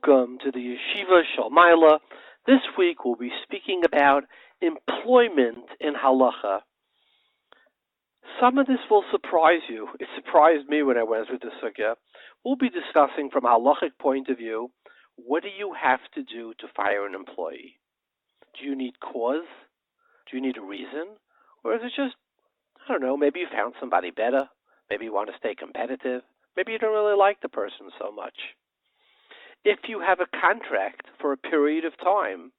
Welcome to the Yeshiva Shalmaila. This week we'll be speaking about employment in Halacha. Some of this will surprise you. It surprised me when I went through this sugya. We'll be discussing from a halachic point of view, what do you have to do to fire an employee? Do you need cause? Do you need a reason? Or is it just, I don't know, maybe you found somebody better. Maybe you want to stay competitive. Maybe you don't really like the person so much. If you have a contract for a period of time,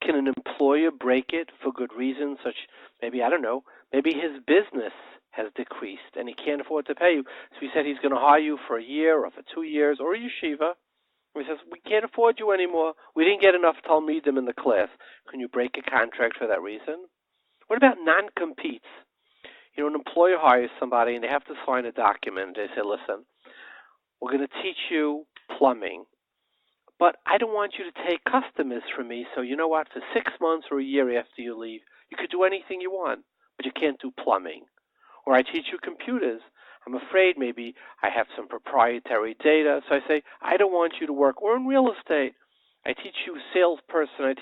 can an employer break it for good reasons, such maybe, I don't know, maybe his business has decreased and he can't afford to pay you. So he said he's going to hire you for a year or for 2 years or a yeshiva. He says, we can't afford you anymore. We didn't get enough talmidim in the class. Can you break a contract for that reason? What about non-competes? You know, an employer hires somebody and they have to sign a document. They say, listen, we're going to teach you plumbing, but I don't want you to take customers from me. So you know what? For 6 months or a year after you leave, you could do anything you want, but you can't do plumbing. Or I teach you computers. I'm afraid maybe I have some proprietary data. So I say, I don't want you to work. Or in real estate, I teach you salesperson.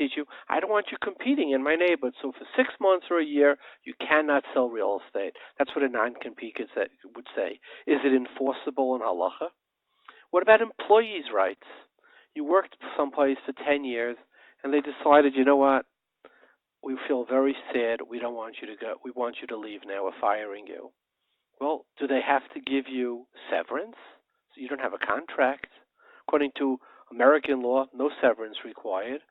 I don't want you competing in my neighborhood. So for 6 months or a year, you cannot sell real estate. That's what a non-compete would say. Is it enforceable in Halacha? What about employees' rights? You worked someplace for 10 years, and they decided, you know what, we feel very sad, we don't want you to go, we want you to leave now, we're firing you. Well, do they have to give you severance? So you don't have a contract. According to American law, no severance required.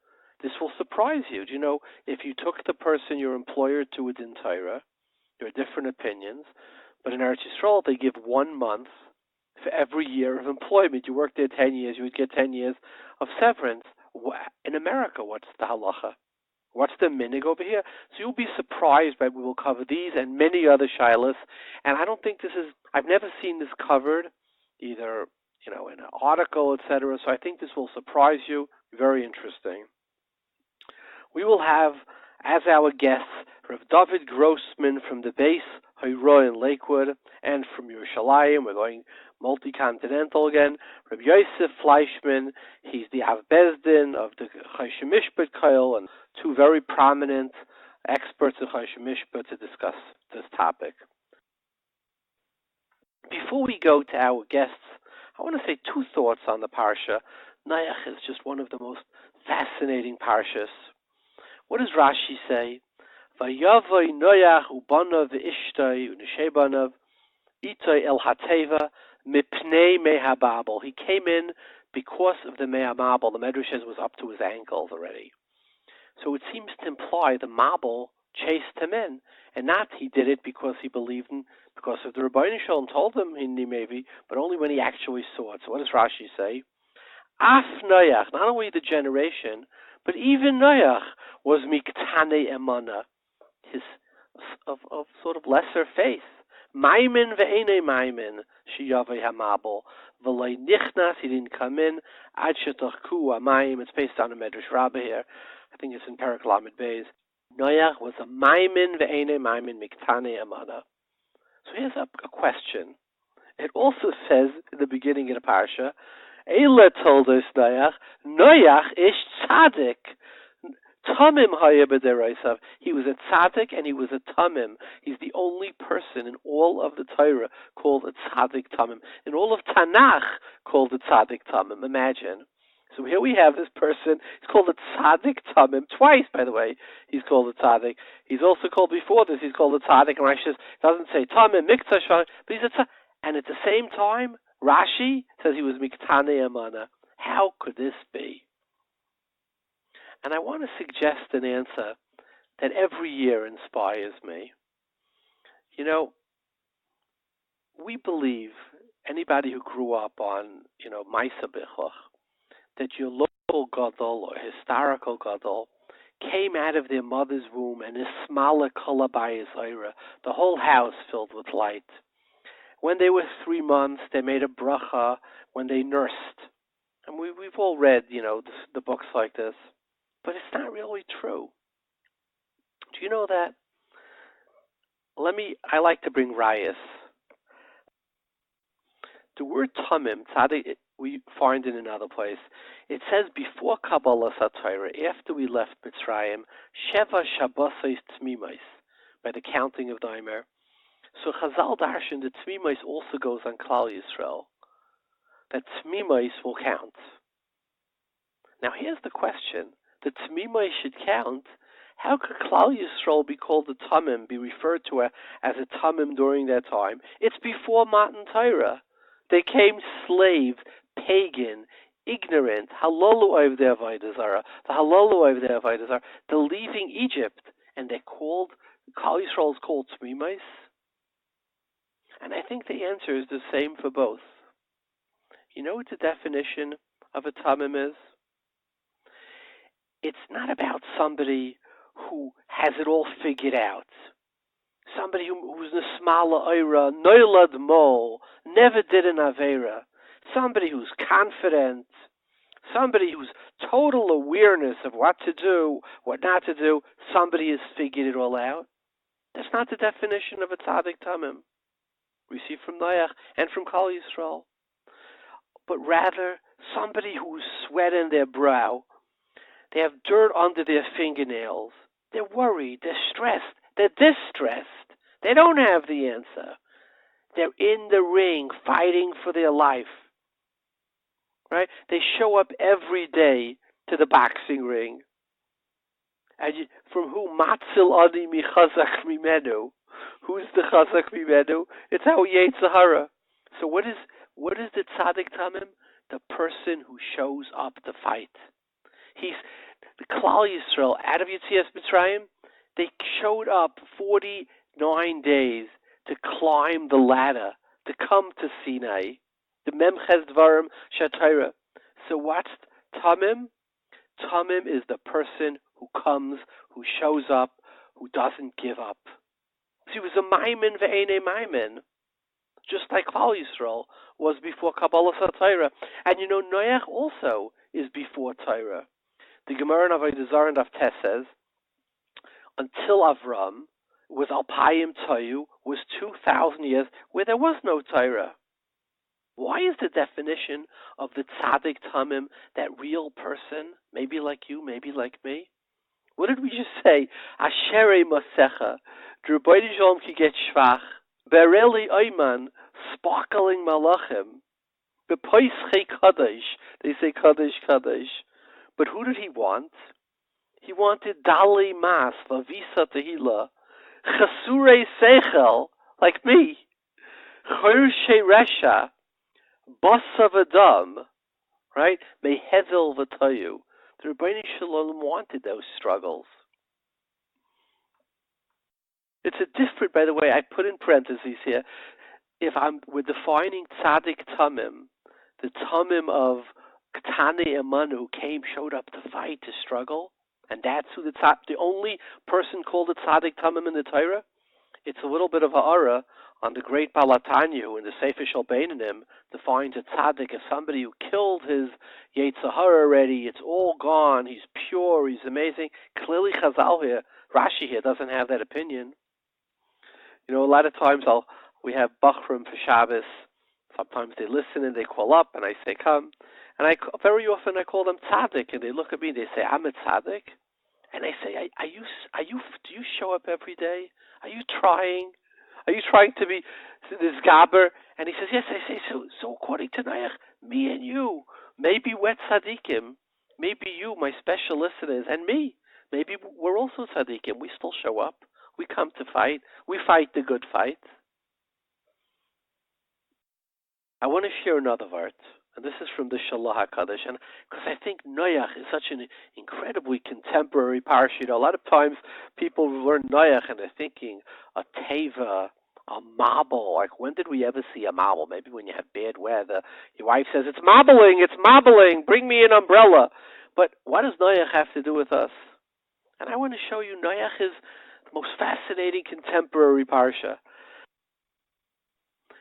This will surprise you. Do you know, if you took the person, your employer, to a din Torah, there are different opinions, but in Eretz Yisrael, they give 1 month for every year of employment. You worked there 10 years, you would get 10 years of severance. In America, what's the halacha? What's the minig over here? So you'll be surprised by, we will cover these and many other shilas. And I don't think I've never seen this covered, either, in an article, etc. So I think this will surprise you. Very interesting. We will have, as our guests, Rabbi Dovid Grossman from the Bais in Lakewood, and from Yerushalayim, we're going multi-continental again, Rabbi Yosef Fleischman. He's the HaVaad of the Choshen Mishpat Kollel, and 2 very prominent experts in Choshen Mishpat to discuss this topic. Before we go to our guests, I want to say 2 thoughts on the parsha. Noach is just one of the most fascinating parshas. What does Rashi say? Vayavoy Noach ubanav v'ishtay u'neshebanav itoy el hateva mipnei mehababel. He came in because of the mehamabel. The Medrash says was up to his ankles already. So it seems to imply the mabel chased him in, and not he did it because he believed in, because of the Rabbi Shalom told him he maybe, but only when he actually saw it. So what does Rashi say? Af Noach, not only the generation, but even Noach was miktane emana, his of sort of lesser faith. Maimin ve'ene maimin sheyavei hamabel v'lei nichnas, he didn't come in ad shetachku amayim. It's based on a Medrash Rabbi here. I think it's in Perek Lamed Beis. Noach was a maimin ve'ene maimin miktane emana. So here's a question. It also says in the beginning of the parsha, Eila told us Noach ish tzaddik. Tamim haya b'deraisav. He was a tzaddik and he was a tamim. He's the only person in all of the Torah called a tzaddik tamim. In all of Tanakh called a tzaddik tamim. Imagine. So here we have this person. He's called a tzaddik tamim twice, by the way. He's called a tzaddik. He's also called before this. He's called a tzaddik. And Rashi doesn't say tamim mikta shvar, but he's a tzaddik. And at the same time, Rashi says he was miktane amana. How could this be? And I want to suggest an answer that every year inspires me. You know, we believe, anybody who grew up on, Maisa Bichach, that your local gadol or historical gadol came out of their mother's womb and ismala kala bayis oira, the whole house filled with light. When they were 3 months, they made a bracha when they nursed. And we've all read, the books like this. But it's not really true. Do you know that? I like to bring rayas. The word tamim, tzaddik, we find in another place. It says before Kabbalah Satira, after we left Mitzrayim, Sheva Shabbosais Tmimais, by the counting of Daimer. So Chazal Darshan, the Tmimais also goes on Klal Yisrael, that Tmimais will count. Now here's the question. The Tmimais should count. How could Klal Yisrael be called a Tamim, be referred to as a Tamim during that time? It's before Matan Torah. They came slaves, pagan, ignorant, halalu of their avodah zarah, the halalu of their avodah zarah. They're leaving Egypt, and they're called, Klal Yisrael is called Tmimais. And I think the answer is the same for both. You know what the definition of a Tamim is? It's not about somebody who has it all figured out. Somebody who's Nesmala Oira, Noilad Mo, never did an Aveira. Somebody who's confident. Somebody who's total awareness of what to do, what not to do. Somebody has figured it all out. That's not the definition of a Tzaddik Tamim. We see from Noach and from Klal Yisrael. But rather, somebody who's sweating their brow. They have dirt under their fingernails. They're worried. They're stressed. They're distressed. They don't have the answer. They're in the ring fighting for their life. Right? They show up every day to the boxing ring. And from who? Matzil ani mi chazak mimenu. Who's the chazak mimenu? It's our Yetzirah. So what is the tzaddik tamim? The person who shows up to fight. He's the Klal Yisrael out of Yetzias Mitzrayim. They showed up 49 days to climb the ladder to come to Sinai. The Memches Dvarim Shatira. So what's Tamim? Tamim is the person who comes, who shows up, who doesn't give up. So he was a Maimin ve'ene Maimin, just like Klal Yisrael was before Kabbalah Satira. And you know, Noach also is before Torah. The Gemara in Avodah Zarah and Avtes says, until Avram was Alpayim Toyu, was 2,000 years where there was no Torah. Why is the definition of the tzaddik tamim, that real person, maybe like you, maybe like me? What did we just say? Asherei masecha, Drubaydi Shalom ki get shvach, Bereli Oyman, sparkling malachim, Bepoischei Kadosh, they say Kadosh, Kadosh. But who did he want? He wanted Dali Mas, Lavisa Tehila, Chasurei Seichel, like me, Chorshei Resha, Basav Adam, right? Mehezel V'Toyu. The Rebbi Shalom wanted those struggles. It's a different, by the way, I put in parentheses here, we're defining Tzaddik Tamim, the Tamim of Ktane Emanu showed up to fight, to struggle, and that's who the only person called a Tzaddik Tamim in the Torah. It's a little bit of ha'ara on the great Balatanyu in the Sefer Shel Beinanim defines a tzaddik as somebody who killed his Yetzirah already. It's all gone. He's pure. He's amazing. Clearly, Chazal here, Rashi here, doesn't have that opinion. You know, a lot of times we have Bachrim for Shabbos. Sometimes they listen and they call up, and I say, come. And very often I call them tzaddik, and they look at me and they say, I'm a tzaddik. And I say, do you show up every day? Are you trying? Are you trying to be this gabber? And he says, yes. I say, so according to Noach, me and you, maybe we're tzaddikim. Maybe you, my special listeners, and me, maybe we're also tzaddikim. We still show up. We come to fight. We fight the good fight. I want to share another word. And this is from the Shalah HaKadosh, and because I think Noach is such an incredibly contemporary parsha. You know, a lot of times people learn Noach and they're thinking a teva, a mabel. Like, when did we ever see a mabel? Maybe when you have bad weather. Your wife says, it's mabeling, bring me an umbrella. But what does Noach have to do with us? And I want to show you Noach is the most fascinating contemporary parsha.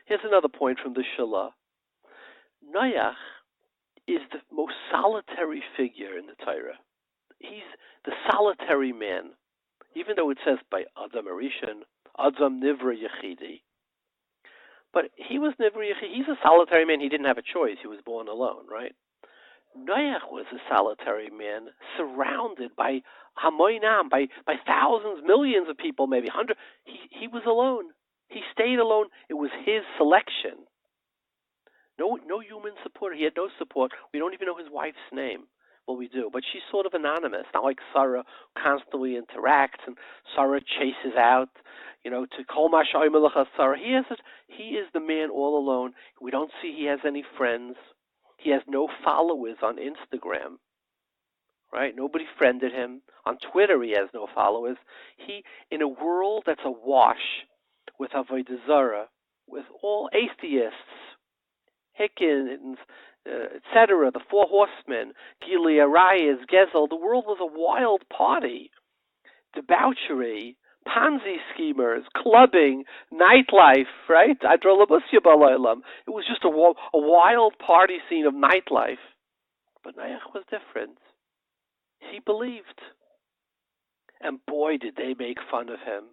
Here's another point from the Shalah. Noach is the most solitary figure in the Torah. He's the solitary man, even though it says by Adam Arishan, Adam Nivra Yechidi. But he was never, he's a solitary man. He didn't have a choice. He was born alone, right? Noach was a solitary man, surrounded by Hamoinam, by thousands, millions of people, maybe hundreds. He was alone. He stayed alone. It was his selection. No human support. He had no support. We don't even know his wife's name. Well, we do, but she's sort of anonymous. Not like Sarah, who constantly interacts, and Sarah chases out, to Kol Masha'imelacha Sarah. He is the man all alone. We don't see he has any friends. He has no followers on Instagram, right? Nobody friended him. On Twitter, he has no followers. In a world that's awash with Avodah Zarah, with all atheists, Hickens, etc., the Four Horsemen, Gili Arayas, Gezel, the world was a wild party. Debauchery, Ponzi schemers, clubbing, nightlife, right? It was just a wild party scene of nightlife. But Noach was different. He believed. And boy, did they make fun of him.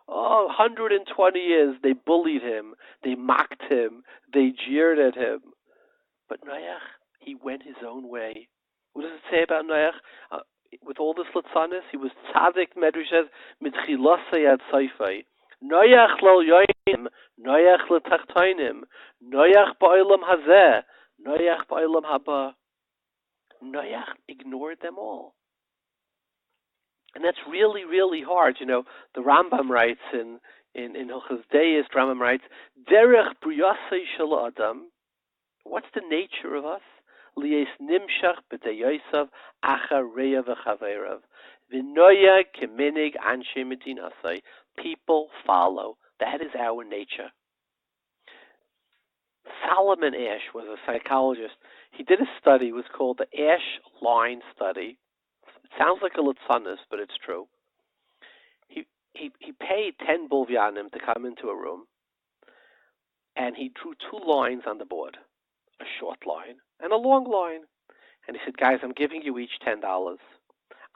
120 years, they bullied him, they mocked him, they jeered at him. But Noach, he went his own way. What does it say about Noach? With all this litzanis, he was tzaddik, Medrash says, mitchilosei ad soifei. Noach lo yoinim, Noach le tachtoinim, Noach ba'olam hazeh, Noach ba'olam haba. Noach ignored them all. And that's really, really hard. The Rambam writes in Hilchos Deis, Rambam writes, Derech briyasei shel adam. What's the nature of us? Lies nimshach b'tei Yosef achar reya v'chaverav v'noya keminig anshe medinasai. People follow. That is our nature. Solomon Ash was a psychologist. He did a study. It was called the Ash Line Study. It sounds like a litzanis, but it's true. He paid 10 bulvyanim to come into a room, and he drew 2 lines on the board, a short line and a long line. And he said, guys, I'm giving you each $10.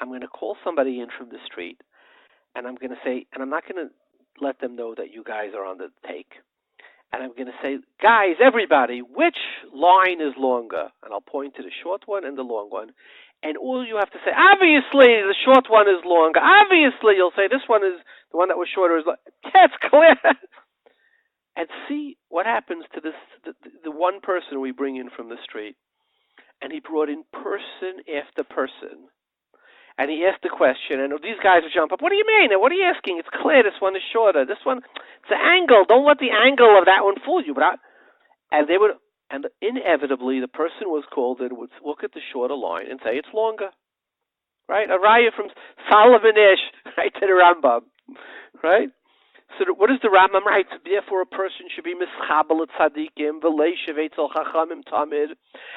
I'm going to call somebody in from the street, and I'm going to say, and I'm not going to let them know that you guys are on the take. And I'm going to say, guys, everybody, which line is longer? And I'll point to the short one and the long one. And all you have to say, obviously, the short one is longer. Obviously, you'll say, this one is, the one that was shorter is longer. That's clear. And see what happens to this, the one person we bring in from the street. And he brought in person after person. And he asked the question, and these guys would jump up. What do you mean? What are you asking? It's clear this one is shorter. This one, it's an angle. Don't let the angle of that one fool you. And inevitably, the person was called and would look at the shorter line and say it's longer. Right? A raya from Solomon Ash, right, to the Rambam. Right? So what does the Rambam write? Therefore, a person should be mischabel at tzadikim, v'lei sheveitzel chachamim tamid.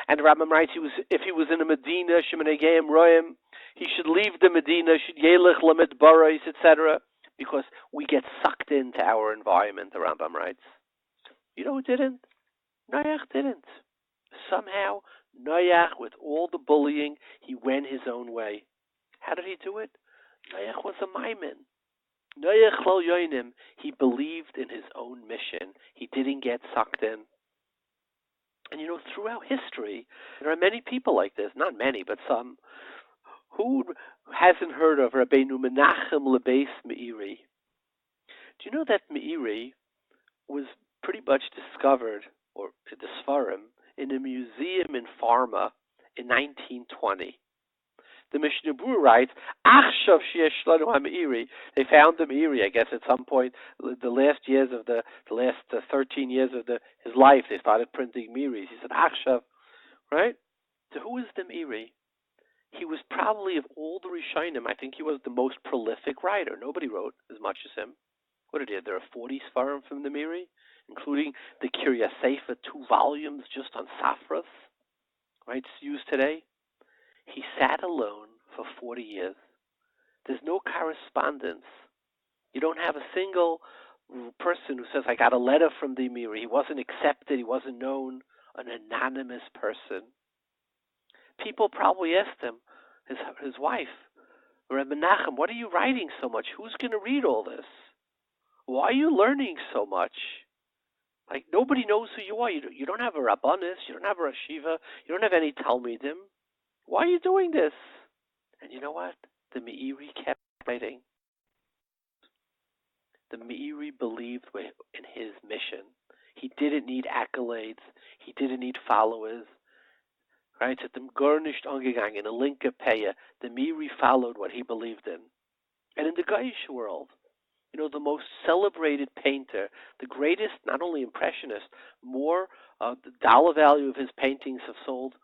And the Rambam writes, if he was in a Medina, shemenegayim roim, he should leave the Medina, should yelech lamed barais, etc. Because we get sucked into our environment, the Rambam writes. You know who didn't? Noach didn't. Somehow, Noach, with all the bullying, he went his own way. How did he do it? Noach was a maimin. Noach lo yoinim. He believed in his own mission. He didn't get sucked in. And throughout history, there are many people like this. Not many, but some. Who hasn't heard of Rabbeinu Menachem Bais Marayi? Do you know that Marayi was pretty much discovered, or the Sfarim, in a museum in Parma in 1920? The Mishnah Berurah writes, "Achshav sheyesh lanu ha'Marayi." They found the Marayi, I guess, at some point, the last 13 years of his life. They started printing Marayis. He said, "Achshav," right? So who is the Marayi? He was probably, of all the Rishonim, I think he was the most prolific writer. Nobody wrote as much as him. What did he have? There are 40 Sfarim from the Marayi, including the Kiryas Sefer, 2 volumes just on Safras, right? It's used today. He sat alone for 40 years. There's no correspondence. You don't have a single person who says, I got a letter from the Marayi. He wasn't accepted. He wasn't known. An anonymous person. People probably asked him, his wife, Rebbi Menachem, what are you writing so much? Who's going to read all this? Why are you learning so much? Like, nobody knows who you are. You don't have a rabbanis. You don't have a rashiva. You don't have any talmidim. Why are you doing this? And you know what? The Meiri kept writing. The Meiri believed in his mission. He didn't need accolades. He didn't need followers. Right? It's dem gar nicht angegangen, a linke Peya. The Meiri followed what he believed in. And in the Goyish world, the most celebrated painter, the greatest, not only impressionist, more, the dollar value of his paintings have sold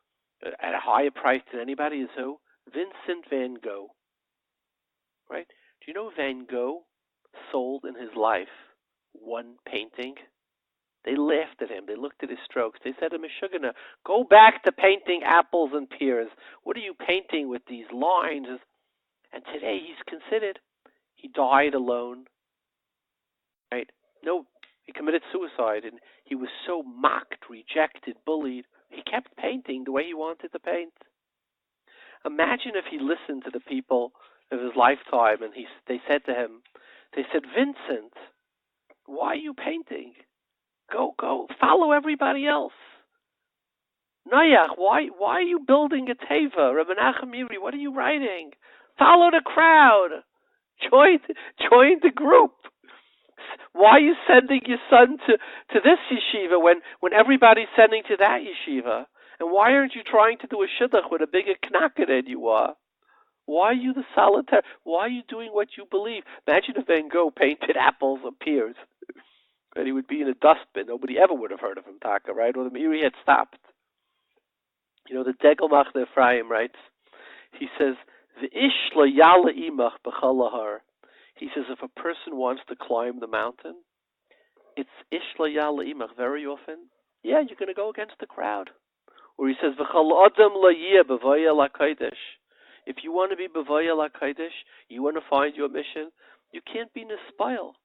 at a higher price than anybody is who? Vincent van Gogh. Right? Do you know Van Gogh sold in his life one painting? They laughed at him. They looked at his strokes. They said to him, Meshugana, go back to painting apples and pears. What are you painting with these lines? And today he's considered. He died alone. Right? No, he committed suicide, and he was so mocked, rejected, bullied. He kept painting the way he wanted to paint. Imagine if he listened to the people of his lifetime, and they said to him, Vincent, why are you painting? Go, follow everybody else. Noach, why are you building a teva? Rabbi Nachum Miri, what are you writing? Follow the crowd. Join the group. Why are you sending your son to this yeshiva when everybody's sending to that yeshiva? And why aren't you trying to do a shidduch with a bigger knacker than you are? Why are you the solitaire? Why are you doing what you believe? Imagine if Van Gogh painted apples or pears. And he would be in a dustbin. Nobody ever would have heard of him, Taka, right? Or the Meiri had stopped. The Degelmach the Ephraim writes, he says, V'ish lo yala imach b'chol ha'ar. He says, if a person wants to climb the mountain, it's ish lo yala imach. Very often, you're going to go against the crowd. Or he says, V'chol adam lo yeh b'vaya l'kodesh. If you want to be b'vaya l'kodesh, you want to find your mission, you can't be nispile.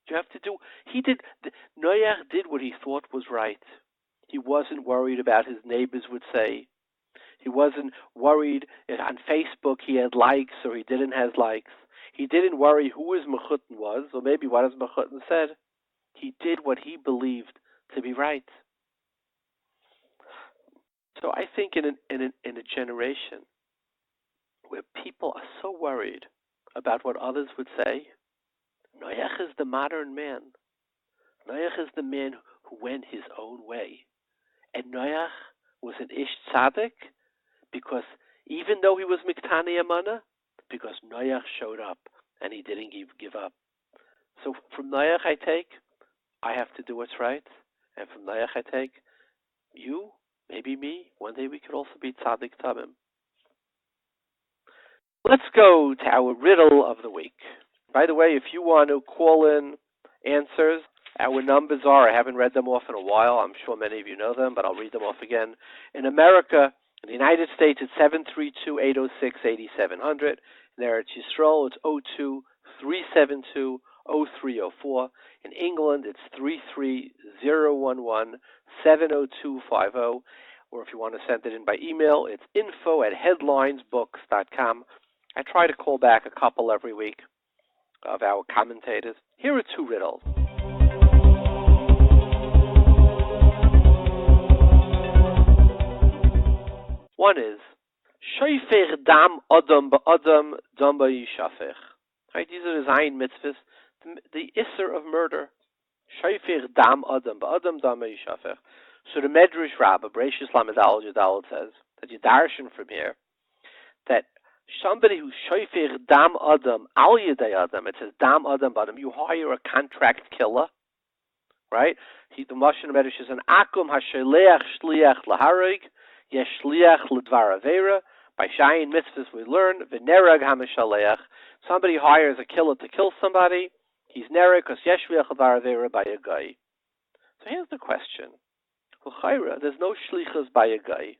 You have to do. Noach did what he thought was right. He wasn't worried about his neighbors would say. He wasn't worried if on Facebook he had likes or he didn't have likes. He didn't worry who his mechutin was or maybe what his mechutin said. He did what he believed to be right. So I think in a generation where people are so worried about what others would say, Noach is the modern man. Noach is the man who went his own way. And Noach was an ish tzaddik because even though he was miktani amana, because Noach showed up and he didn't give up. So from Noach I have to do what's right. And from Noach I take, you, maybe me, one day we could also be tzaddik tamim. Let's go to our riddle of the week. By the way, if you want to call in answers, our numbers are, I haven't read them off in a while. I'm sure many of you know them, but I'll read them off again. In America, in the United States, it's 732-806-8700. In Eretz Yisrael, it's 02-372-0304. In England, it's 33011-70250. Or if you want to send it in by email, it's info@headlinesbooks.com. I try to call back a couple every week of our commentators. Here are two riddles. One is, Shoifer dam adam ba'adam dam ba'yishafech. Right, these are the Zayin mitzvahs, the Isser of murder. Shoifer dam adam ba'adam dam ba'yishafech. So the Medrash Rabbi, Bereshis Lamed Al Yudal, says, that you darshan from here, that somebody who shoifer dam adam al yedei adam, it says dam adam ba'adam, you hire a contract killer, right? The Mashon Medrash is an akum hasheleach shliach laharig, yesh shliach ledvar avera. By Shayin mitzvahs we learn v'nerag hamishaleach. Somebody hires a killer to kill somebody. He's nerag because yesh shliach ledvar avera by a guy. So here's the question: there's no shlichus by a guy.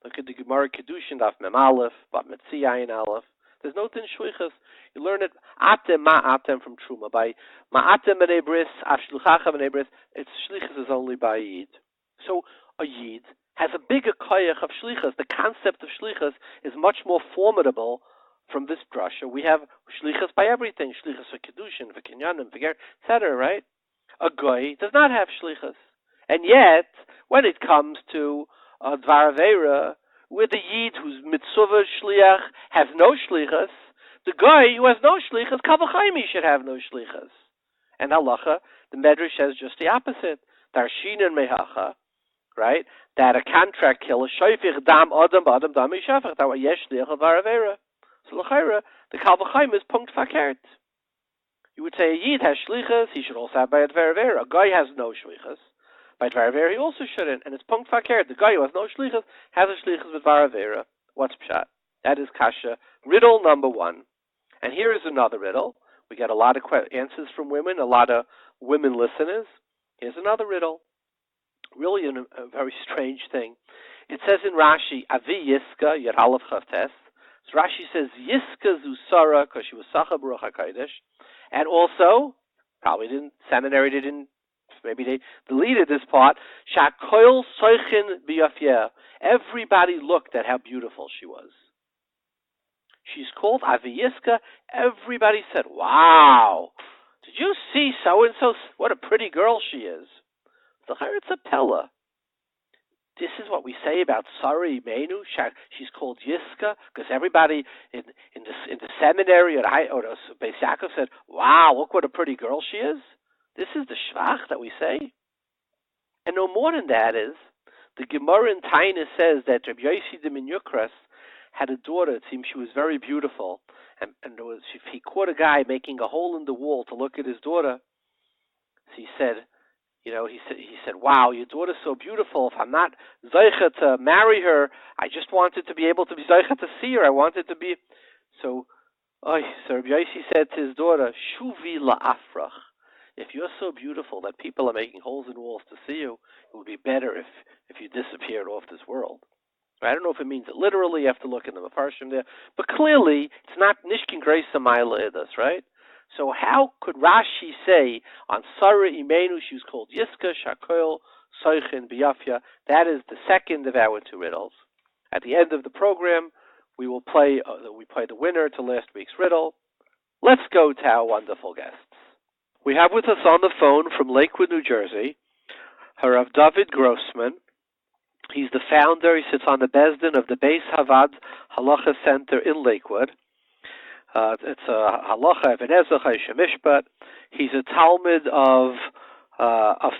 Look at the Gemara Kedushin Daf Mem Aleph, Bat Metziyayin Aleph. There's no din shlichus. You learn it atem ma'atem from Truma. By ma'atem b'nei bris, ashluchacha b'nei bris. Its shlichus is only by Yid. So a Yid has a bigger koyach of shlichus. The concept of shlichus is much more formidable from this drasha. We have shlichus by everything. Shlichus for Kedushin, for Kinyanim, for Ger, etc., right? a goy does not have shlichus. And yet, when it comes to Dvar Aveira, with the Yid who's mitzvah shliach has no shlichus, the guy who has no shlichus, kal v'chaim, should have no shlichus. And halacha, the Medrash says just the opposite. Darshin and mehacha, right? That a contract killer shoyfich dam adam b'adam dam yishafach. That way yesh shliach Dvar Aveira. So l'chayra, the kal v'chaim is punkt fakert. You would say a Yid has shlichus, he should also have by a Dvar Aveira. A guy has no shlichus. By Dvar Aveira, he also shouldn't, and it's punkt fakert. The guy who has no shlichus has a shlichus with Dvar Aveira. What's pshat? That is kasha. Riddle number 1. And here is another riddle. We get a lot of answers from women, a lot of women listeners. Here's another riddle. Really a very strange thing. It says in Rashi, Avi Yiska, Yad Aleph Chavtes. So Rashi says, Yiska Zusara, because she was Sacha Baruch HaKodesh. And also, probably seminary didn't, maybe they deleted this part, Shakoil Soichin Biyafyeh. Everybody looked at how beautiful she was. She's called Aviyiska. Everybody said, wow, did you see so-and-so? What a pretty girl she is. The Charetz Pella. This is what we say about Sari Menu. She's called Yiska because everybody in the seminary or Beis Yaakov said, wow, look what a pretty girl she is. This is the shvach that we say. And no more than that is, the Gemara in Taina says that Rabbi Yosef de Minyukras had a daughter. It seems she was very beautiful. And he caught a guy making a hole in the wall to look at his daughter. So he said, he said, wow, your daughter's so beautiful. If I'm not zeicha to marry her, I just wanted to be able to be zeicha to see her. I wanted to be. So Rabbi Yosef said to his daughter, Shuvi la'afrach. If you're so beautiful that people are making holes in walls to see you, it would be better if you disappeared off this world. I don't know if it means it literally. You have to look in the Mefarshim there. But clearly, it's not Nishkin Grace Samayla Idas, right? So how could Rashi say on Sarah Imenu she was called Yiska, Shakoil, Soichin, Biyafya? That is the second of our 2 riddles. At the end of the program, we will play the winner to last week's riddle. Let's go to our wonderful guests. We have with us on the phone from Lakewood, New Jersey, Rav Dovid Grossman. He's the founder. He sits on the Bezdin of the Bais HaVaad Halacha Center in Lakewood. It's a Halacha Ebenezer Mishpat. He's a Talmud of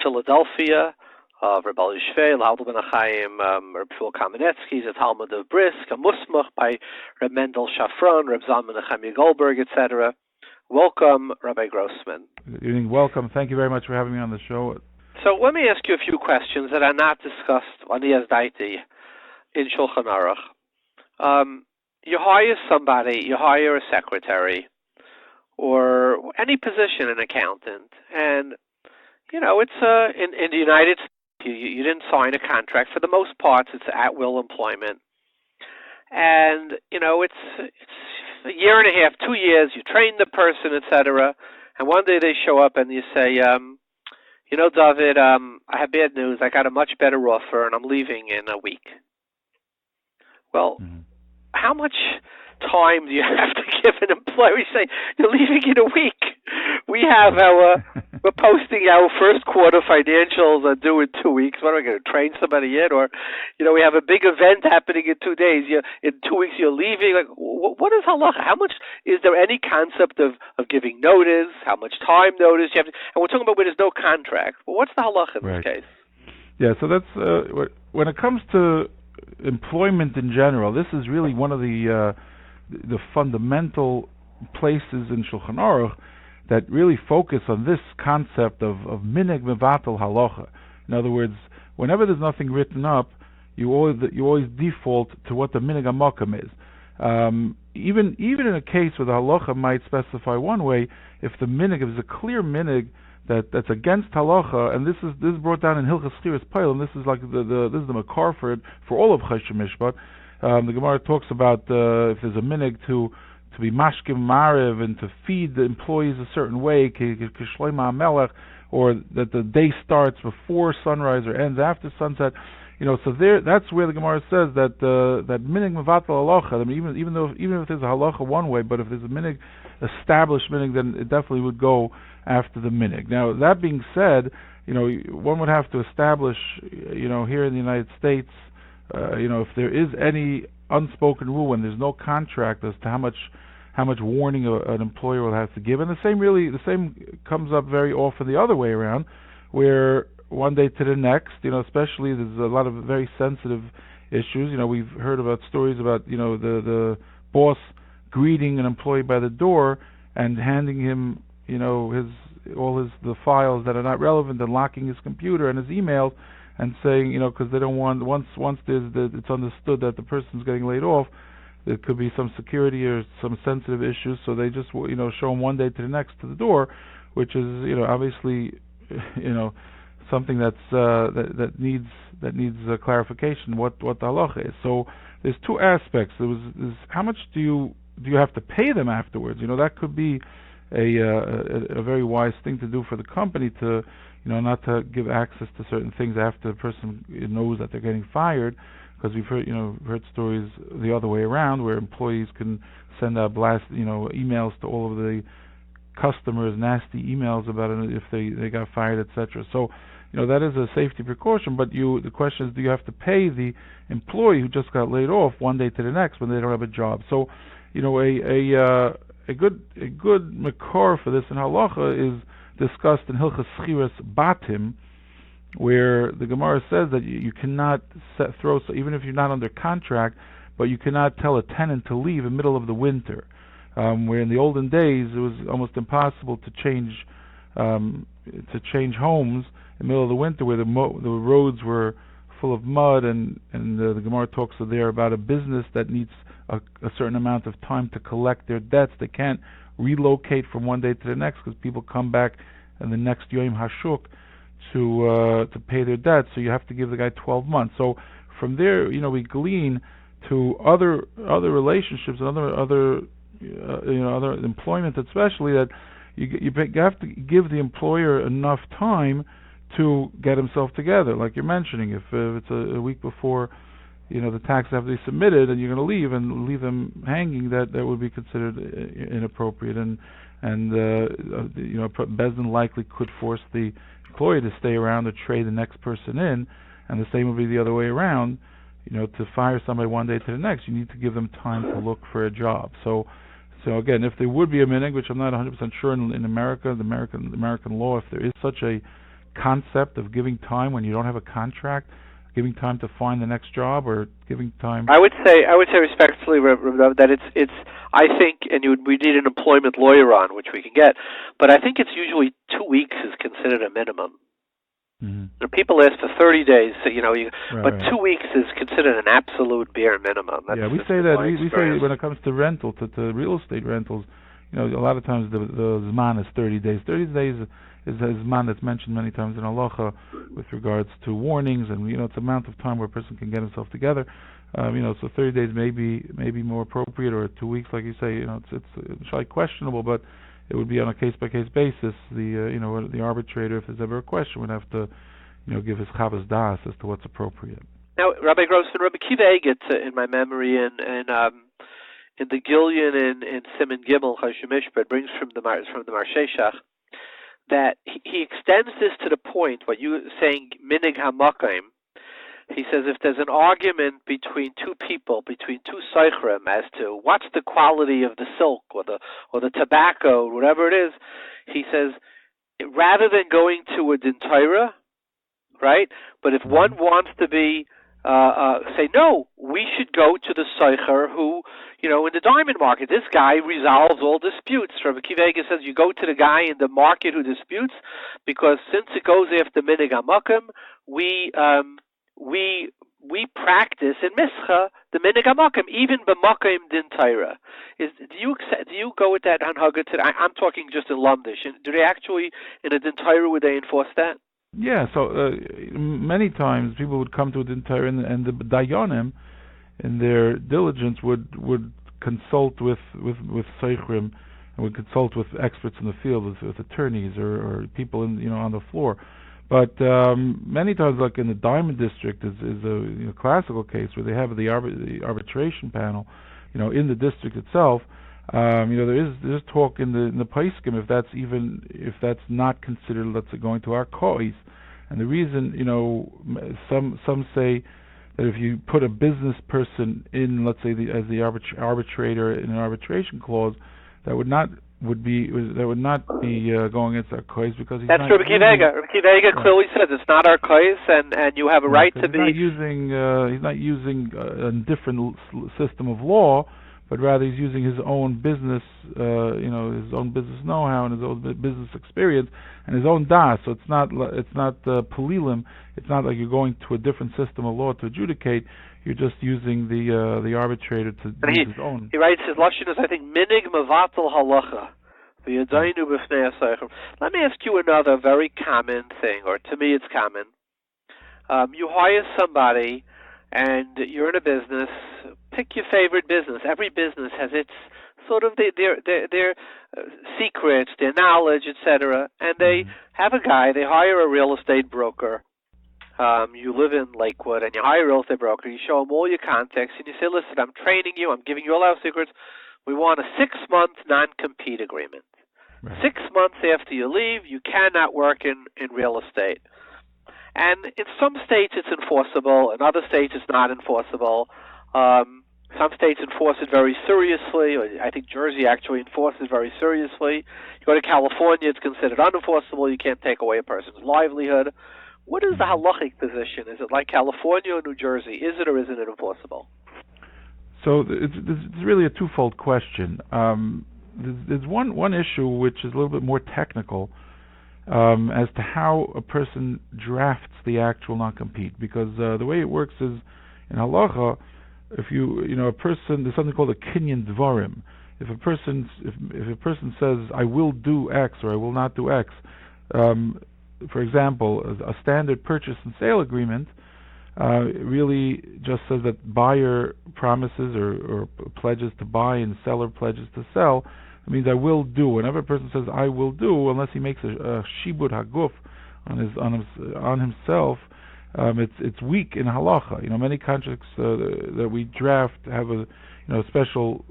Philadelphia, of Rebbi Shvei, L'Aldo Ben Chaim, Reb Shul Kamenetsky. He's a Talmud of Brisk, a Musmach by Reb Mendel Shafron, Reb Zalman Nechemia Goldberg, etc. Welcome, Rabbi Grossman. Good evening. Welcome. Thank you very much for having me on the show. So let me ask you a few questions that are not discussed on the Yazdaiti in Shulchan Aruch. You hire somebody, you hire a secretary, or any position, an accountant, and it's in the United States. You didn't sign a contract. For the most part, it's at-will employment, and it's a year and a half, 2 years. You train the person, etc., and one day they show up and you say, David, I have bad news. I got a much better offer, and I'm leaving in a week. Well, how much time do you have to give an employee? We say, you're leaving in a week. We're posting our first quarter financials are due in 2 weeks. What, am I going to train somebody yet? Or, we have a big event happening in 2 days. In 2 weeks, you're leaving. Like, what is halacha? How much, is there any concept of giving notice? How much time notice you have to, and we're talking about when there's no contract. Well, what's the halacha in this case? Yeah, so that's, when it comes to employment in general, this is really one of the fundamental places in Shulchan Aruch that really focus on this concept of minig mevatel halacha. In other words, whenever there's nothing written up, you always default to what the minig hamakam is. Even in a case where the halacha might specify one way, if the minig is a clear minig that's against halacha, and this is brought down in Hilchas Chiras Payil, and this is like this is the makar for all of Choshen Mishpat. The Gemara talks about if there's a minig to be mashkim marev and to feed the employees a certain way, kishleima melech, or that the day starts before sunrise or ends after sunset. So that's where the Gemara says that that minig mevatel halacha. I mean, even if there's a halacha one way, but if there's a minig, established minig, then it definitely would go after the minig. Now, that being said, one would have to establish, here in the United States, if there is any unspoken rule when there's no contract as to how much warning an employer will have to give, and the same comes up very often the other way around, where one day to the next, especially there's a lot of very sensitive issues. We've heard about stories about the boss greeting an employee by the door and handing him the files that are not relevant, and locking his computer and his emails, and saying, because they don't want, once it's understood that the person's getting laid off, there could be some security or some sensitive issues, so they just show them one day to the next to the door, which is obviously something that needs clarification what the halacha is. So there's two aspects. There's how much do you have to pay them afterwards? That could be a very wise thing to do for the company to not to give access to certain things after the person knows that they're getting fired, because we've heard stories the other way around where employees can send out emails to all of the customers, nasty emails about it if they got fired, etc. So that is a safety precaution, but the question is, do you have to pay the employee who just got laid off one day to the next when they don't have a job? So a good makor for this in halacha is discussed in Hilchas Schiras Batim, where the Gemara says that you cannot throw, so even if you're not under contract, but you cannot tell a tenant to leave in the middle of the winter. Where in the olden days it was almost impossible to change homes in the middle of the winter, where the roads were full of mud, and the Gemara talks there about a business that needs a certain amount of time to collect their debts. They can't relocate from one day to the next because people come back in the next Yom Hashuk to pay their debts. So you have to give the guy 12 months. So from there, we glean to other relationships and other employment, especially, that you have to give the employer enough time to get himself together. Like you're mentioning, if it's a week before the tax have to be submitted, and you're going to leave them hanging, that would be considered inappropriate, and Bezdin likely could force the employee to stay around to trade the next person in, and the same would be the other way around. To fire somebody one day to the next, you need to give them time to look for a job. So again, if there would be a minig, which I'm not 100% sure in America, the American law, if there is such a concept of giving time when you don't have a contract, giving time to find the next job, or giving time. I would say respectfully, that it's. I think, and we need an employment lawyer on, which we can get, but I think it's usually 2 weeks is considered a minimum. Mm-hmm. People ask for 30 days, but 2 weeks is considered an absolute bare minimum. We say when it comes to rental, to real estate rentals, a lot of times the Zman is 30 days. 30 days is a Zman that's mentioned many times in Halacha with regards to warnings, and it's the amount of time where a person can get himself together. So 30 days may be more appropriate, or 2 weeks, like you say. It's slightly questionable, but it would be on a case-by-case basis. The arbitrator, if there's ever a question, would have to, give his chavas das as to what's appropriate. Now, Rabbi Grossman, Rabbi Kiva Eget, in my memory, in the Gillian in Simon Gimel Choshen Mishpat, brings from the Marsheshach that he extends this to the point what you were saying, minig hamakim. He says if there's an argument between two people, between two seichrim, as to what's the quality of the silk or the tobacco, whatever it is, he says rather than going to a din Torah, right? But if one wants to be say no, we should go to the seicher who, in the diamond market, this guy resolves all disputes. Rabbi Kiva Eger says you go to the guy in the market who disputes, because since it goes after minig hamakim, we practice in Mischa the minig hamakim, even b'makim din Torah. Do you go with that hanhaga today? I'm talking just in Lumdish. Do they actually in a din Torah would they enforce that? Yeah. So many times people would come to a din Torah, and the dayanim in their diligence would consult with seichrim, and would consult with experts in the field, with attorneys or people on the floor. But many times, like in the Diamond District, is a classical case where they have the arbitration panel, in the district itself. There is talk in the Paiskim if that's not considered, let's say, going to our kois. And the reason, some say that if you put a business person in, let's say, as the arbitrator in an arbitration clause, that would not be going against our kois, because that's Rabbi Kivega. Rabbi Kivega clearly says it's not our kois, and you have a right to be. He's not using a different system of law, but rather he's using his own business, his own business know-how and his own business experience and his own das. So it's not palilim. It's not like you're going to a different system of law to adjudicate. You're just using the arbitrator to use his own. He writes his lashon is, I think, minig mevatel halacha. Let me ask you another very common thing, or to me it's common. You hire somebody, and you're in a business. Pick your favorite business. Every business has its sort of their secrets, their knowledge, etc. And they have a guy. They hire a real estate broker. You live in Lakewood, and you hire a real estate broker. You show him all your contacts, and you say, "Listen, I'm training you. I'm giving you all our secrets. We want a 6-month non-compete agreement. Right. 6 months after you leave, you cannot work in real estate." And in some states it's enforceable, in other states it's not enforceable. Some states enforce it very seriously. I think Jersey actually enforces it very seriously. You go to California, it's considered unenforceable. You can't take away a person's livelihood. What is the halachic position? Is it like California or New Jersey? Is it or isn't it enforceable? So it's really a twofold question. There's one issue which is a little bit more technical, as to how a person drafts the actual non-compete, because the way it works is in halacha, if a person, there's something called a kinyan dvarim. If a person says I will do X or I will not do X, for example, a standard purchase and sale agreement really just says that buyer promises or pledges to buy and seller pledges to sell. It means I will do. Whenever a person says I will do, unless he makes a shibud haguf on himself, it's weak in halacha. Many contracts that we draft have a special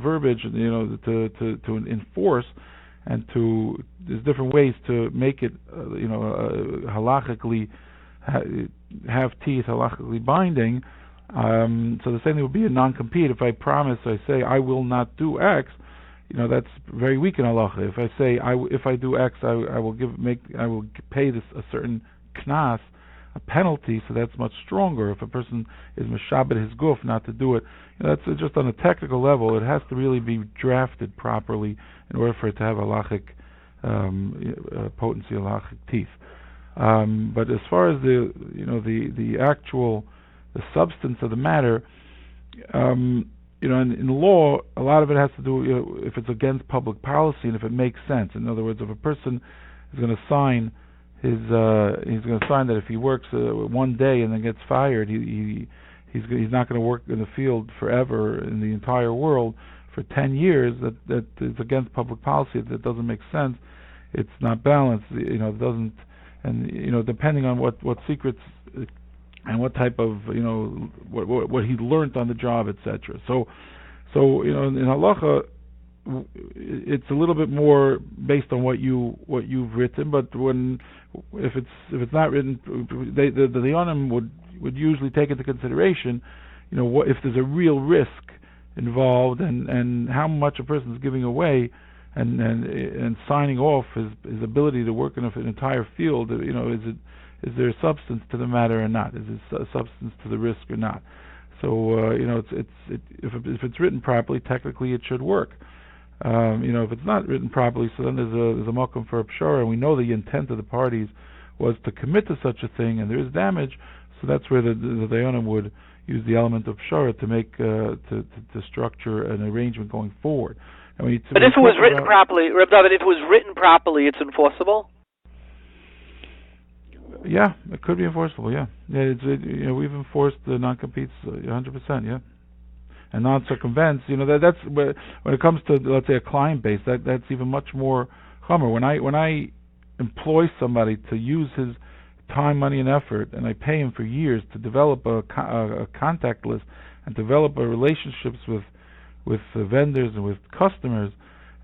verbiage, to enforce, and there's different ways to make it halachically have teeth, halachically binding. So the same thing would be a non-compete. If I promise, I say I will not do X, that's very weak in halacha. If I say if I do X, I will pay this a certain knas, a penalty, so that's much stronger. If a person is meshabed his guf not to do it, that's just on a technical level. It has to really be drafted properly in order for it to have halachic potency, halachic teeth. But as far as the actual substance of the matter, in law, a lot of it has to do if it's against public policy and if it makes sense. In other words, if a person is going to sign he's going to sign that if he works one day and then gets fired, he's not going to work in the field forever in the entire world for 10 years. That is against public policy. That doesn't make sense. It's not balanced. It doesn't. And depending on what secrets and what type of what he learned on the job, etc. So in halacha, it's a little bit more based on what you've written. But if it's not written, the Yonim would usually take into consideration, what if there's a real risk involved and how much a person is giving away. And signing off his ability to work in an entire field, is there a substance to the matter or not? Is there a substance to the risk or not? So if it's written properly, technically it should work. If it's not written properly, so then there's a makom for a pshara, and we know the intent of the parties was to commit to such a thing, and there is damage. So that's where the dayanim would use the element of pshara to make to structure an arrangement going forward. But if it was written properly, Reb Dovid, if it was written properly, it's enforceable? Yeah, it could be enforceable, yeah. We've enforced the non-competes 100%, yeah. And non-circumvents, that's where, when it comes to, let's say, a client base, that's even much more chummer. When I employ somebody to use his time, money, and effort, and I pay him for years to develop a contact list and develop relationships with vendors and with customers,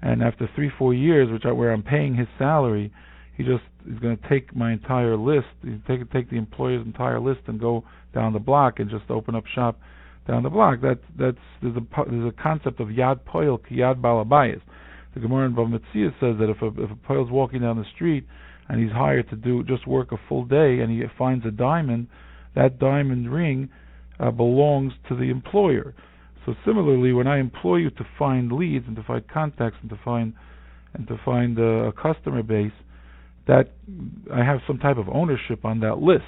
and after 3-4 years, where I'm paying his salary, he's going to take my entire list. He's take the employer's entire list and go down the block and just open up shop down the block. There's a concept of yad poil ki yad balabais. The Gemara in Bava Metzia says that if a poil's walking down the street and he's hired to just work a full day, and he finds a diamond, that diamond ring belongs to the employer. So similarly, when I employ you to find leads and to find contacts and to find a customer base, that I have some type of ownership on that list,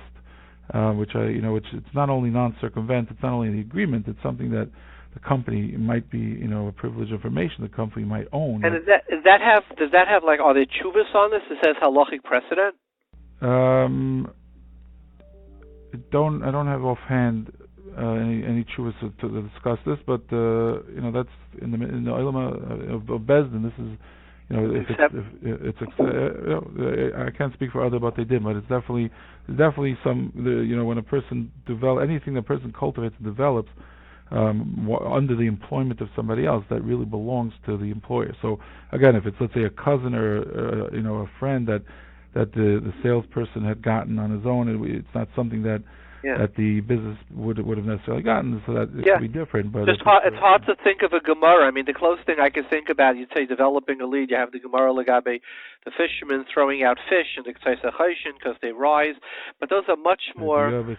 which it's not only non-circumvent, it's not only the agreement, it's something that the company might be, a privileged information the company might own. And does that have like, are there tshuvas on this? It says halachic precedent. I don't have offhand any tshuvas to discuss this, but that's in the olam of Bezdin. This is, I can't speak for other what they did, but it's definitely some, when a person anything the person cultivates and develops under the employment of somebody else, that really belongs to the employer. So again, if it's, let's say, a cousin or a friend that the salesperson had gotten on his own, it's not something that the business would have necessarily gotten, so that it could be different. But it's hard to think of a Gemara. I mean, the closest thing I can think about, you'd say developing a lead, you have the Gemara Legabe, the fishermen throwing out fish in the Choshen because they rise, but those are much more...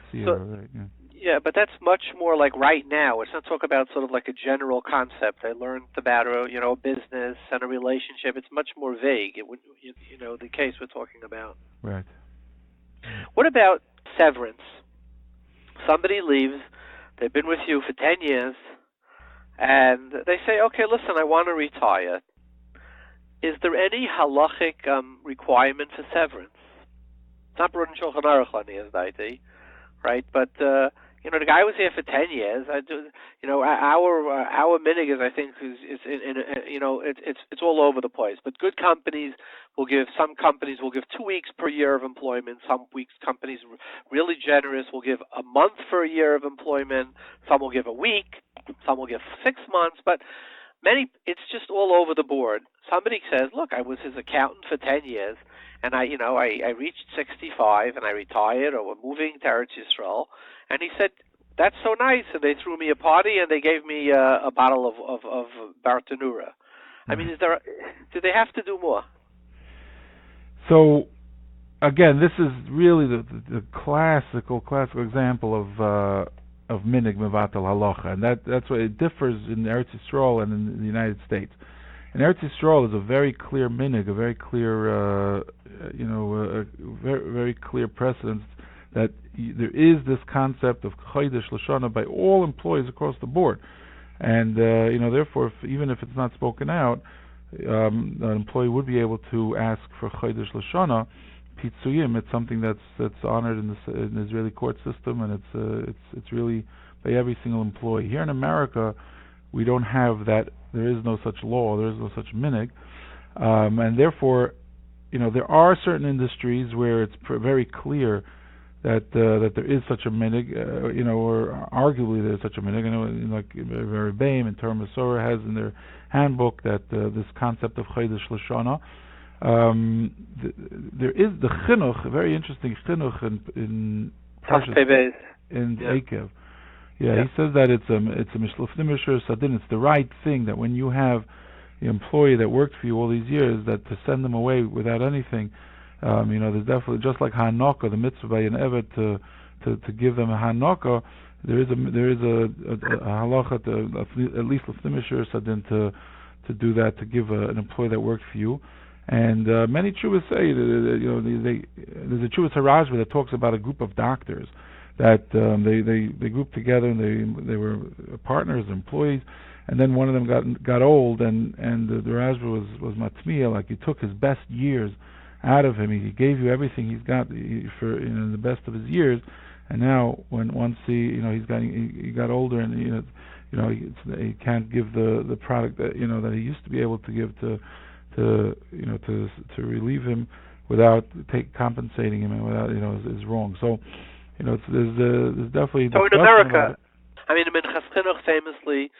Yeah, but that's much more like right now. It's not talking about sort of like a general concept. I learned about a business and a relationship. It's much more vague. It would, the case we're talking about. Right. What about severance? Somebody leaves. They've been with you for 10 years, and they say, "Okay, listen, I want to retire." Is there any halachic requirement for severance? It's not brought in Shulchan Aruch on the right? But the guy was here for 10 years. Our minig is, I think, it's all over the place. But good companies some companies will give 2 weeks per year of employment. Some companies really generous will give a month for a year of employment. Some will give a week. Some will give 6 months. But it's just all over the board. Somebody says, "Look, I was his accountant for 10 years, and I reached 65 and I retired, or we're moving to Eretz Yisrael." And he said, "That's so nice." And they threw me a party and they gave me a bottle of Bartanura. I mean, do they have to do more? So, again, this is really the classical example of minig mevatel halacha, and that's why it differs in Eretz Yisrael and in the United States. In Eretz Yisrael is a very clear minig, a very clear, very clear precedence that there is this concept of chodesh l'shana by all employees across the board, and therefore, even if it's not spoken out, an employee would be able to ask for chodesh l'shana pitzuyim. It's something that's honored in the Israeli court system, and it's really by every single employee. Here in America, we don't have that. There is no such law. There is no such minig, and therefore, there are certain industries where it's very clear that there is such a minig, or arguably there's such a minig. I know, like Rabbi and Torah Masorah has in their handbook that this concept of chodesh l'shana. There is the chinuch, a very interesting chinuch in Beis. In Akev. He says that it's a mishlufnimisher sadin. It's the right thing that when you have the employee that worked for you all these years, that to send them away without anything. There's definitely, just like hanaka, the mitzvah by an evet to give them a hanaka. There is a halacha at least l'fnimisher sadin to do that, to give an employee that worked for you. And many Chuvas say that there's a Chuvas Harajva that talks about a group of doctors that they grouped together and they were partners, employees, and then one of them got old, and the Harajva was matmiya, like he took his best years out of him. He gave you everything he's got for the best of his years, and now once he got older and he can't give the product that he used to be able to give to relieve him without compensating him and without is wrong. So there's definitely so in America. I mean, Minchas Chinuch famously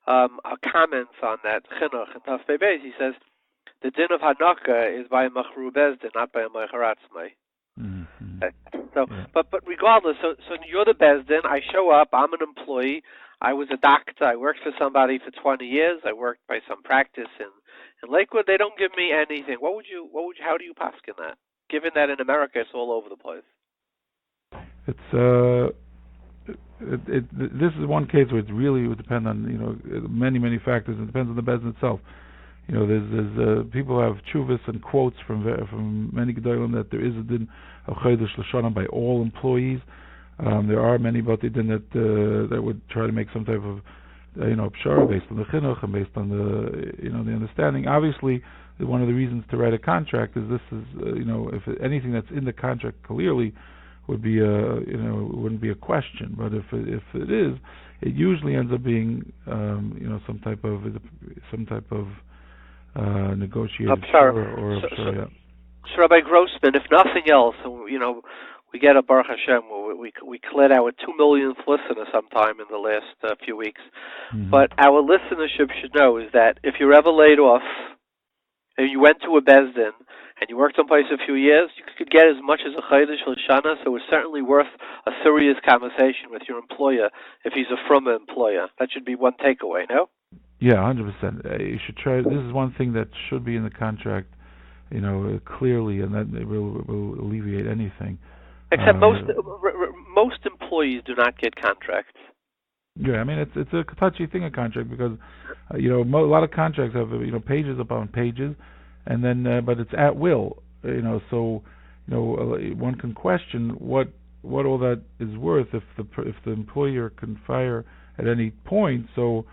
comments on that Chinuch in Taf Beis. He says the din of Hanukkah is by a Machru Bezdin, not by a Meicharatzmai. So, but regardless, so you're the Bezdin. I show up. I'm an employee. I was a doctor. I worked for somebody for 20 years. I worked by some practice in Lakewood. They don't give me anything. How do you paskin that? Given that in America it's all over the place. This is one case where it really would depend on many factors. It depends on the Bezdin itself. There's people have chuvas and quotes from many gedolim that there is a din of chodesh l'shana by all employees. There are many batei din that would try to make some type of pshara based on the chinuch and based on the understanding. Obviously, one of the reasons to write a contract is this is if anything that's in the contract clearly would be wouldn't be a question. But if it is, it usually ends up being some type of negotiated or so Rabbi Grossman, if nothing else, we get a Baruch Hashem. We cleared our 2 millionth listener sometime in the last few weeks. But our listenership should know is that if you're ever laid off and you went to a Bezdin and you worked someplace a few years, you could get as much as a Chodesh L'Shana, so it's certainly worth a serious conversation with your employer if he's a from employer. That should be one takeaway, no? Yeah, 100%. You should try. This is one thing that should be in the contract, clearly, and that it will alleviate anything. Except most employees do not get contracts. Yeah, I mean it's a touchy thing, a contract, because a lot of contracts have pages upon pages, and then but it's at will. So one can question what all that is worth if the employer can fire at any point. So.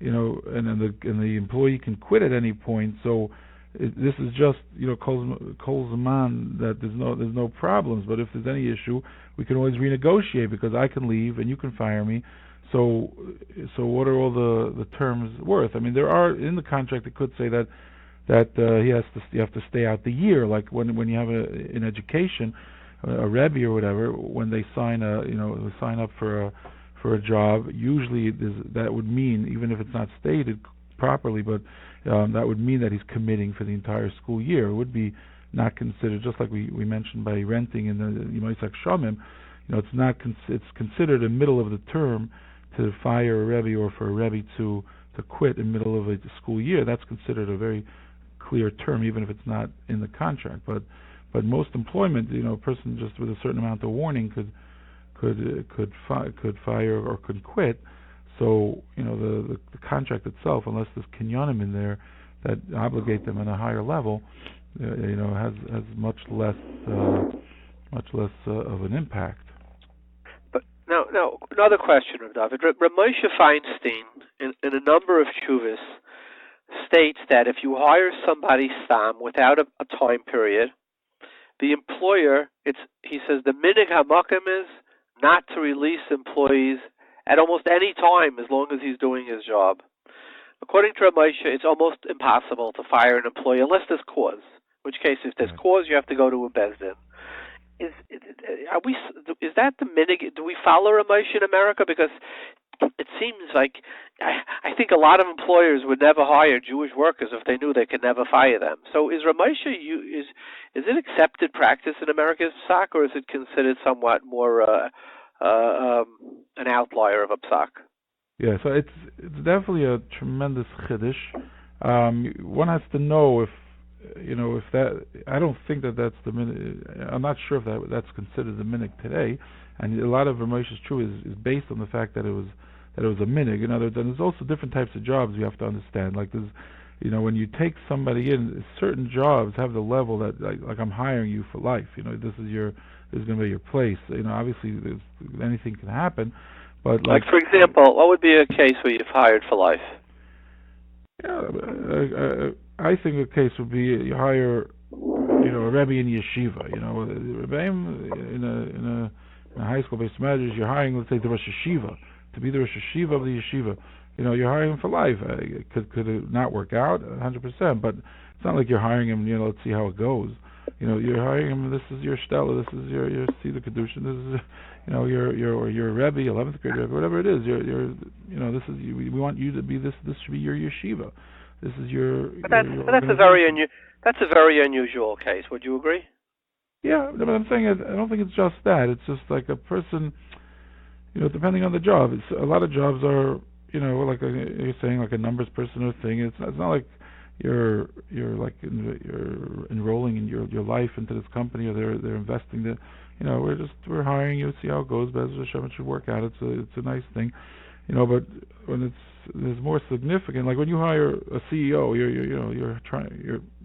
And the employee can quit at any point. So this is just kol zaman that there's no problems. But if there's any issue, we can always renegotiate because I can leave and you can fire me. So what are all the terms worth? I mean, there are in the contract it could say that you have to stay out the year, like when you have in education a Rebbi or whatever, when they sign up for a job, usually that would mean, even if it's not stated properly, but that would mean that he's committing for the entire school year. It would be not considered, just like we mentioned by renting in the Yimaisak Shamim, it's considered a middle of the term to fire a Rebbi or for a Rebbi to quit in the middle of a school year. That's considered a very clear term, even if it's not in the contract. But most employment, a person just with a certain amount of warning could fire or could quit. So the contract itself, unless there's kinyanim in there that obligate them at a higher level, has much less of an impact. But now another question of Dovid. Rabbi Feinstein in a number of chuvas states that if you hire somebody stam without a time period, the employer, he says the minig hamakim is not to release employees at almost any time as long as he's doing his job. According to Rabbi, it's almost impossible to fire an employee unless there's cause. In which case, if there's cause, you have to go to a bezdin. Is that the minig? Do we follow Rabbi in America? Because it seems like I think a lot of employers would never hire Jewish workers if they knew they could never fire them. So is Ramosha is it accepted practice in America's psak, or is it considered somewhat more an outlier of a psak? Yeah, so it's definitely a tremendous chiddush. One has to know if that. I don't think that's the minig. I'm not sure if that's considered the minig today. And a lot of Ramosha's true is based on the fact that it was a minig. In other words, and there's also different types of jobs you have to understand. Like there's, when you take somebody in, certain jobs have the level that like I'm hiring you for life. This is going to be your place. Obviously anything can happen, but like for example, what would be a case where you've hired for life? Yeah, I think a case would be you hire, a Rebbi in yeshiva. Rebbeim in a high school based matters, you're hiring, let's say, the Rosh Yeshiva to be the Rosh Yeshiva of the yeshiva. You're hiring him for life. Could it not work out 100%? But it's not like you're hiring him. Let's see how it goes. you're hiring him. This is your Stella. This is your Seder Kedushin. This is your Rebbe, 11th grade Rebbe, whatever it is. This is we want you to be this. This should be your yeshiva. This is your. But that's a very unusual case. Would you agree? Yeah, but I'm saying I don't think it's just that. It's just like a person, depending on the job. It's a lot of jobs are, like you're saying, like a numbers person or thing. It's not like you're enrolling in your life into this company, or they're investing the. We're hiring you to see how it goes. Be'ez Hashem, it should work out. It's a nice thing, But when there's more significant, like when you hire a CEO,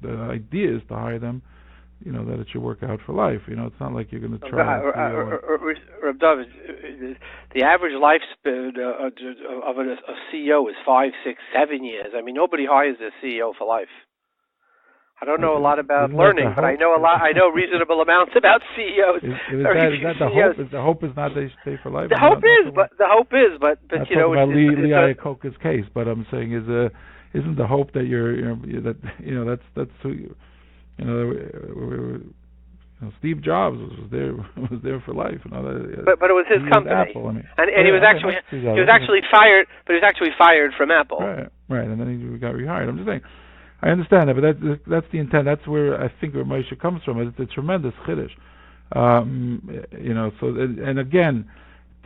the idea is to hire them. That it should work out for life. It's not like you're going to try. Rabbi Dovid, the average lifespan of a CEO is 5, 6, 7 years. I mean, nobody hires a CEO for life. I don't know a lot about learning, but I know a lot. I know reasonable amounts about CEOs. Is that the hope? The hope is not they stay for life. The hope is, but I'm talking about Lee Iacocca's case. But I'm saying isn't the hope that that's who. Steve Jobs was there for life. But it was his company, Apple, and he was actually fired. But he was actually fired from Apple. Right, and then he got rehired. I'm just saying, I understand that, but that's the intent. That's where I think where Moshe comes from. It's a tremendous chiddush. So and again,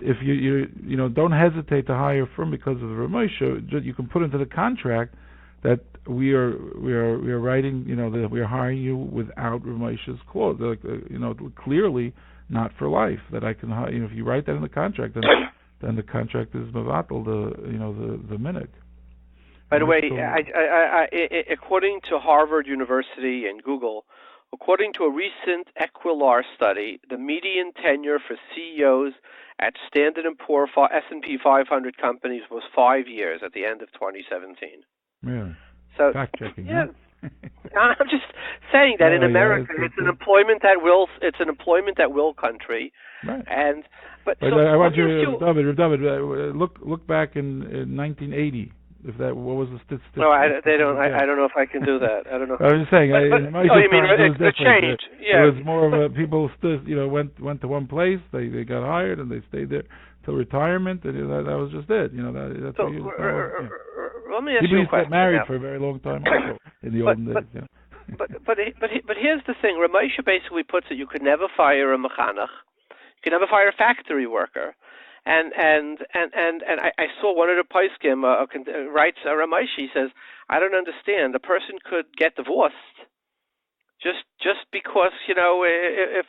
if you don't hesitate to hire from because of the Moshe, you can put into the contract that we are writing, that we are hiring you without Ramesh's clause, clearly not for life. That I can, if you write that in the contract, then the contract is mevatel the minhag. By the way, according to Harvard University and Google, according to a recent Equilar study, the median tenure for CEOs at Standard & Poor's S&P 500 companies was 5 years at the end of 2017. Yeah. So fact checking. Yeah. I'm just saying that in America, it's an employment at will. It's an employment at will country. Right. But I want you, Dovid, look back in 1980. What was the statistic? No, I don't know if I can do that. I don't know. I was just saying. You mean it changed? Yeah. It was more of a people went to one place. They got hired and they stayed there till retirement. And that was just it. That's so, let me ask you a question. People get married for a very long time also in the olden days. But here's the thing. Ramesha basically puts it: you could never fire a mechanech, you could never fire a factory worker. And I saw one of the poskim writes Ramesha. He says, I don't understand. A person could get divorced just because if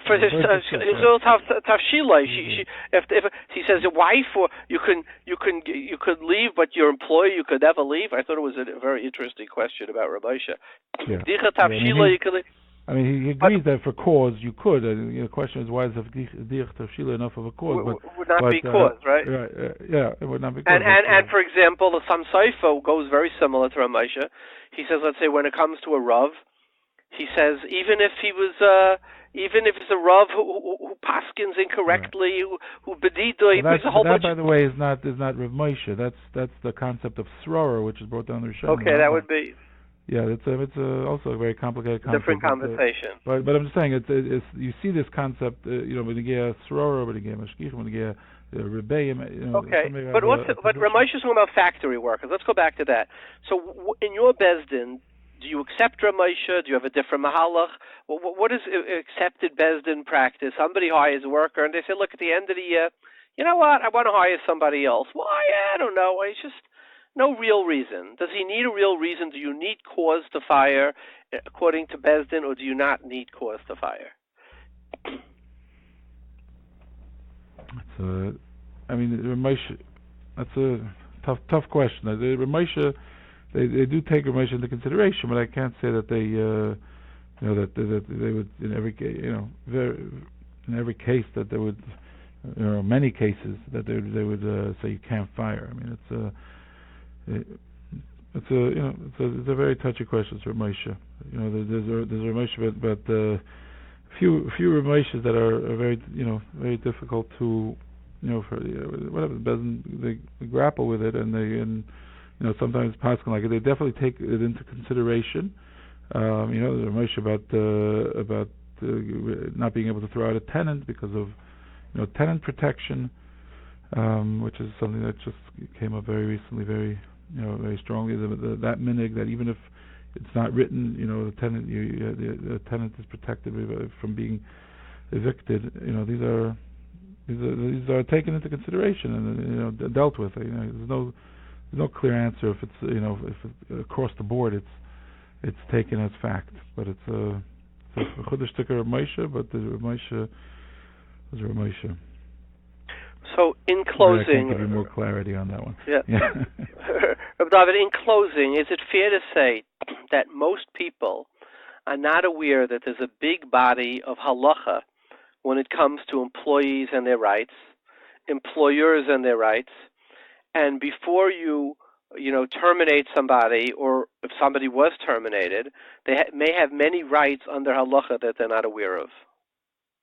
for his tafshila, if he says a wife, or you could leave, but your employer you could never leave. I thought it was a very interesting question about Ramesha. You could leave. I mean, he agrees that for cause you could. The question is, why is Dich Tafshila enough of a cause? Would not be cause, right? Yeah, it would not be cause. And for example, the Sam Seifo goes very similar to Ramesha. He says, let's say when it comes to a Rav, he says even if it's a Rav who paskins incorrectly, who bedida, there's a whole bunch. By the way, is not Rav Moshe. That's the concept of Srora, which is brought down the Rishonim. Okay, that would be. Yeah, it's also a very complicated concept. Different conversation. But I'm just saying, it's you see this concept, when you get Srora, when you get Mashkich, when you get Rebbi. Okay, but Ramesh is talking about factory workers. Let's go back to that. So, in your Bezdin, do you accept Ramesh? Do you have a different mahalach? What is accepted Bezdin practice? Somebody hires a worker, and they say, look, at the end of the year, you know what? I want to hire somebody else. Why? I don't know. It's just. No real reason. Does he need a real reason? Do you need cause to fire, according to Bezdin, or do you not need cause to fire? Ramesh, that's a tough question. Ramesh, they do take Ramesh into consideration, but I can't say that they, that they would in every case, in every case that they would, many cases that they would say you can't fire. I mean, it's a very touchy question for Moshe. There's a Moshe, but few Rameshes that are very very difficult to for whatever they grapple with it, and sometimes Pascal like it. They definitely take it into consideration, There's a Moshe about not being able to throw out a tenant because of tenant protection, which is something that just came up very recently, very strongly. That minig that even if it's not written, the tenant is protected from being evicted. These are taken into consideration and dealt with. There's no clear answer if it's if it's across the board it's taken as fact, but it's a chudash sticker of Moshe, but the Moshe was a Moshe. So in closing, I can't give you more clarity on that one. Yeah. Rabbi Dovid, in closing, is it fair to say that most people are not aware that there's a big body of halacha when it comes to employees and their rights, employers and their rights, and before you terminate somebody, or if somebody was terminated, they may have many rights under halacha that they're not aware of?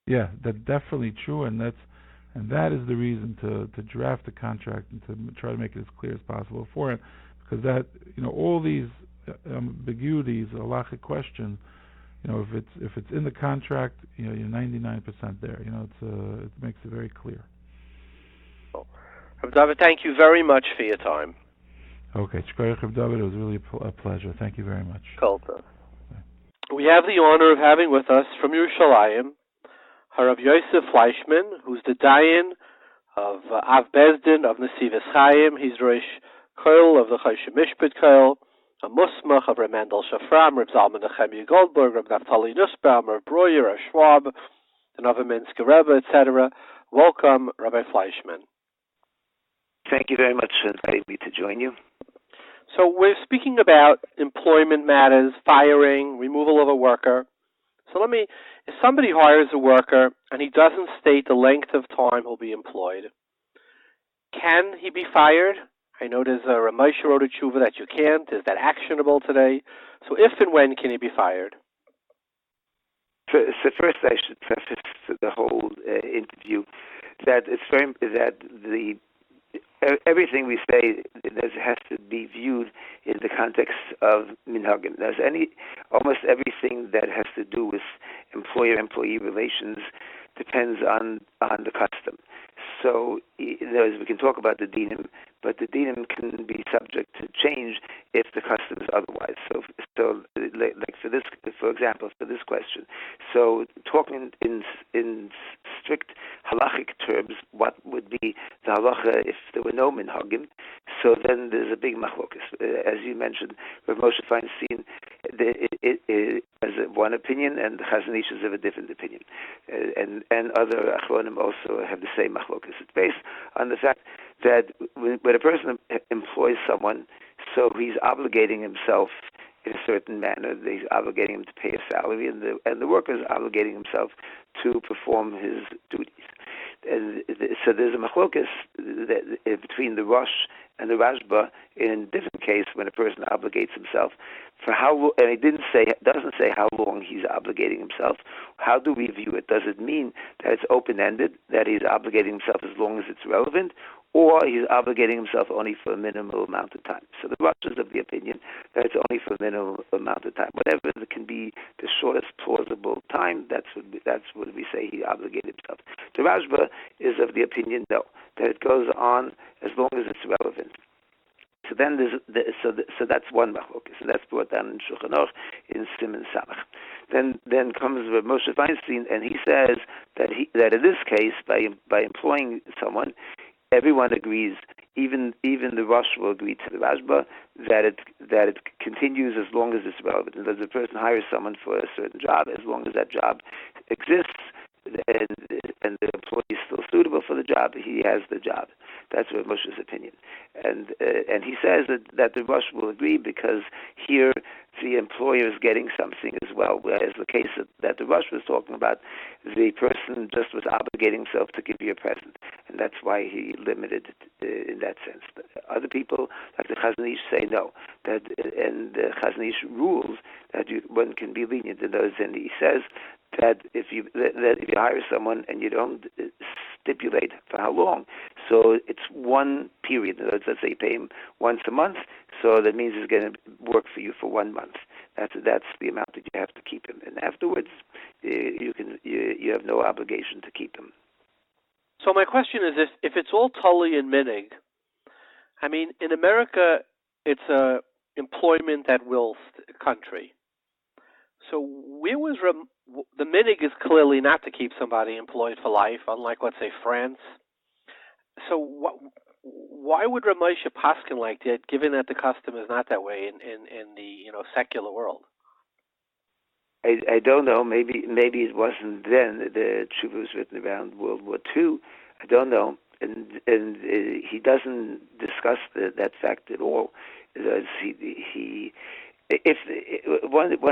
Yeah, that's definitely true, and that is the reason to draft the contract and to try to make it as clear as possible for it, because that all these ambiguities, halachic questions, if it's in the contract, you're 99% there. It makes it very clear. Rabbi Dovid, thank you very much for your time. Okay, Shkoyach Rabbi Dovid, it was really a pleasure. Thank you very much. Kulta. We have the honor of having with us from Yerushalayim, Harav Yosef Fleischman, who's the Dayan of Av Bezdin of Nesivos Chaim. He's Rosh Kollel of the Choshen Mishpat Kollel, a Musmach of Reb Mendel Shafram, Reb Zalman Nechemia Goldberg, Reb Naftali Nussbaum, Reb Breuer, Reb Schwab, the Novominsker Rebbe, etc. Welcome, Rabbi Fleischman. Thank you very much for inviting me to join you. So we're speaking about employment matters, firing, removal of a worker. So if somebody hires a worker and he doesn't state the length of time he'll be employed, can he be fired? I know there's a Ramosha wrote a tshuva that you can't. Is that actionable today? So if and when can he be fired? So first I should preface the whole interview that everything we say has to be viewed in the context of minhagim. Almost everything that has to do with employer-employee relations depends on the custom. So, we can talk about the dinim, but the dinim can be subject to change if the custom is otherwise. So like for example, for this question, so talking in strict halachic terms, what would be the halacha if there were no minhagim? So then there's a big machlokas. As you mentioned, Rav Moshe Feinstein has one opinion, and the Chazon Ish is of a different opinion, and other achronim also have the same machlokas. It's based on the fact that when a person employs someone, so he's obligating himself in a certain manner. He's obligating him to pay a salary, and the worker is obligating himself to perform his duties. And so there's a machlokas between the Rosh and the Rashba in a different case when a person obligates himself for how, and it doesn't say how long he's obligating himself. How do we view it? Does it mean that it's open-ended, that he's obligating himself as long as it's relevant, or he's obligating himself only for a minimal amount of time? So the Rosh is of the opinion that it's only for a minimal amount of time. Whatever can be the shortest plausible time, that's what we say he obligated himself. The Rashba is of the opinion, no, that it goes on as long as it's relevant. So then so that's one machlokas, and that's brought down in Shulchan Aruch in Siman Samach. Then comes Rav Moshe Feinstein, and he says that in this case, by employing someone, everyone agrees, even the Rosh will agree to the Rashba, that it continues as long as it's relevant. And as a person hires someone for a certain job, as long as that job exists, and the employee is still suitable for the job, he has the job. That's Rav Moshe's opinion, and he says that the Rosh will agree because here the employer is getting something as well, whereas the case that the Rosh was talking about, the person just was obligating himself to give you a present, and that's why he limited it in that sense. Other people, like the Chazon Ish, say no, and the Chazon Ish rules that one can be lenient in those, and he says that if you hire someone and you don't stipulate for how long, so it's one period. In other words, let's say you pay him once a month, so that means he's going to work for you for 1 month. That's the amount that you have to keep him. And afterwards, you have no obligation to keep him. So my question is, if it's all Tully and Minig, I mean, in America, it's a employment at will country. So where was the Minig is clearly not to keep somebody employed for life, unlike, let's say, France. So why would Ramosha paskin like that, given that the custom is not that way in the secular world? I don't know. Maybe it wasn't then. The tshuva was written around World War II. I don't know. And he doesn't discuss that fact at all. One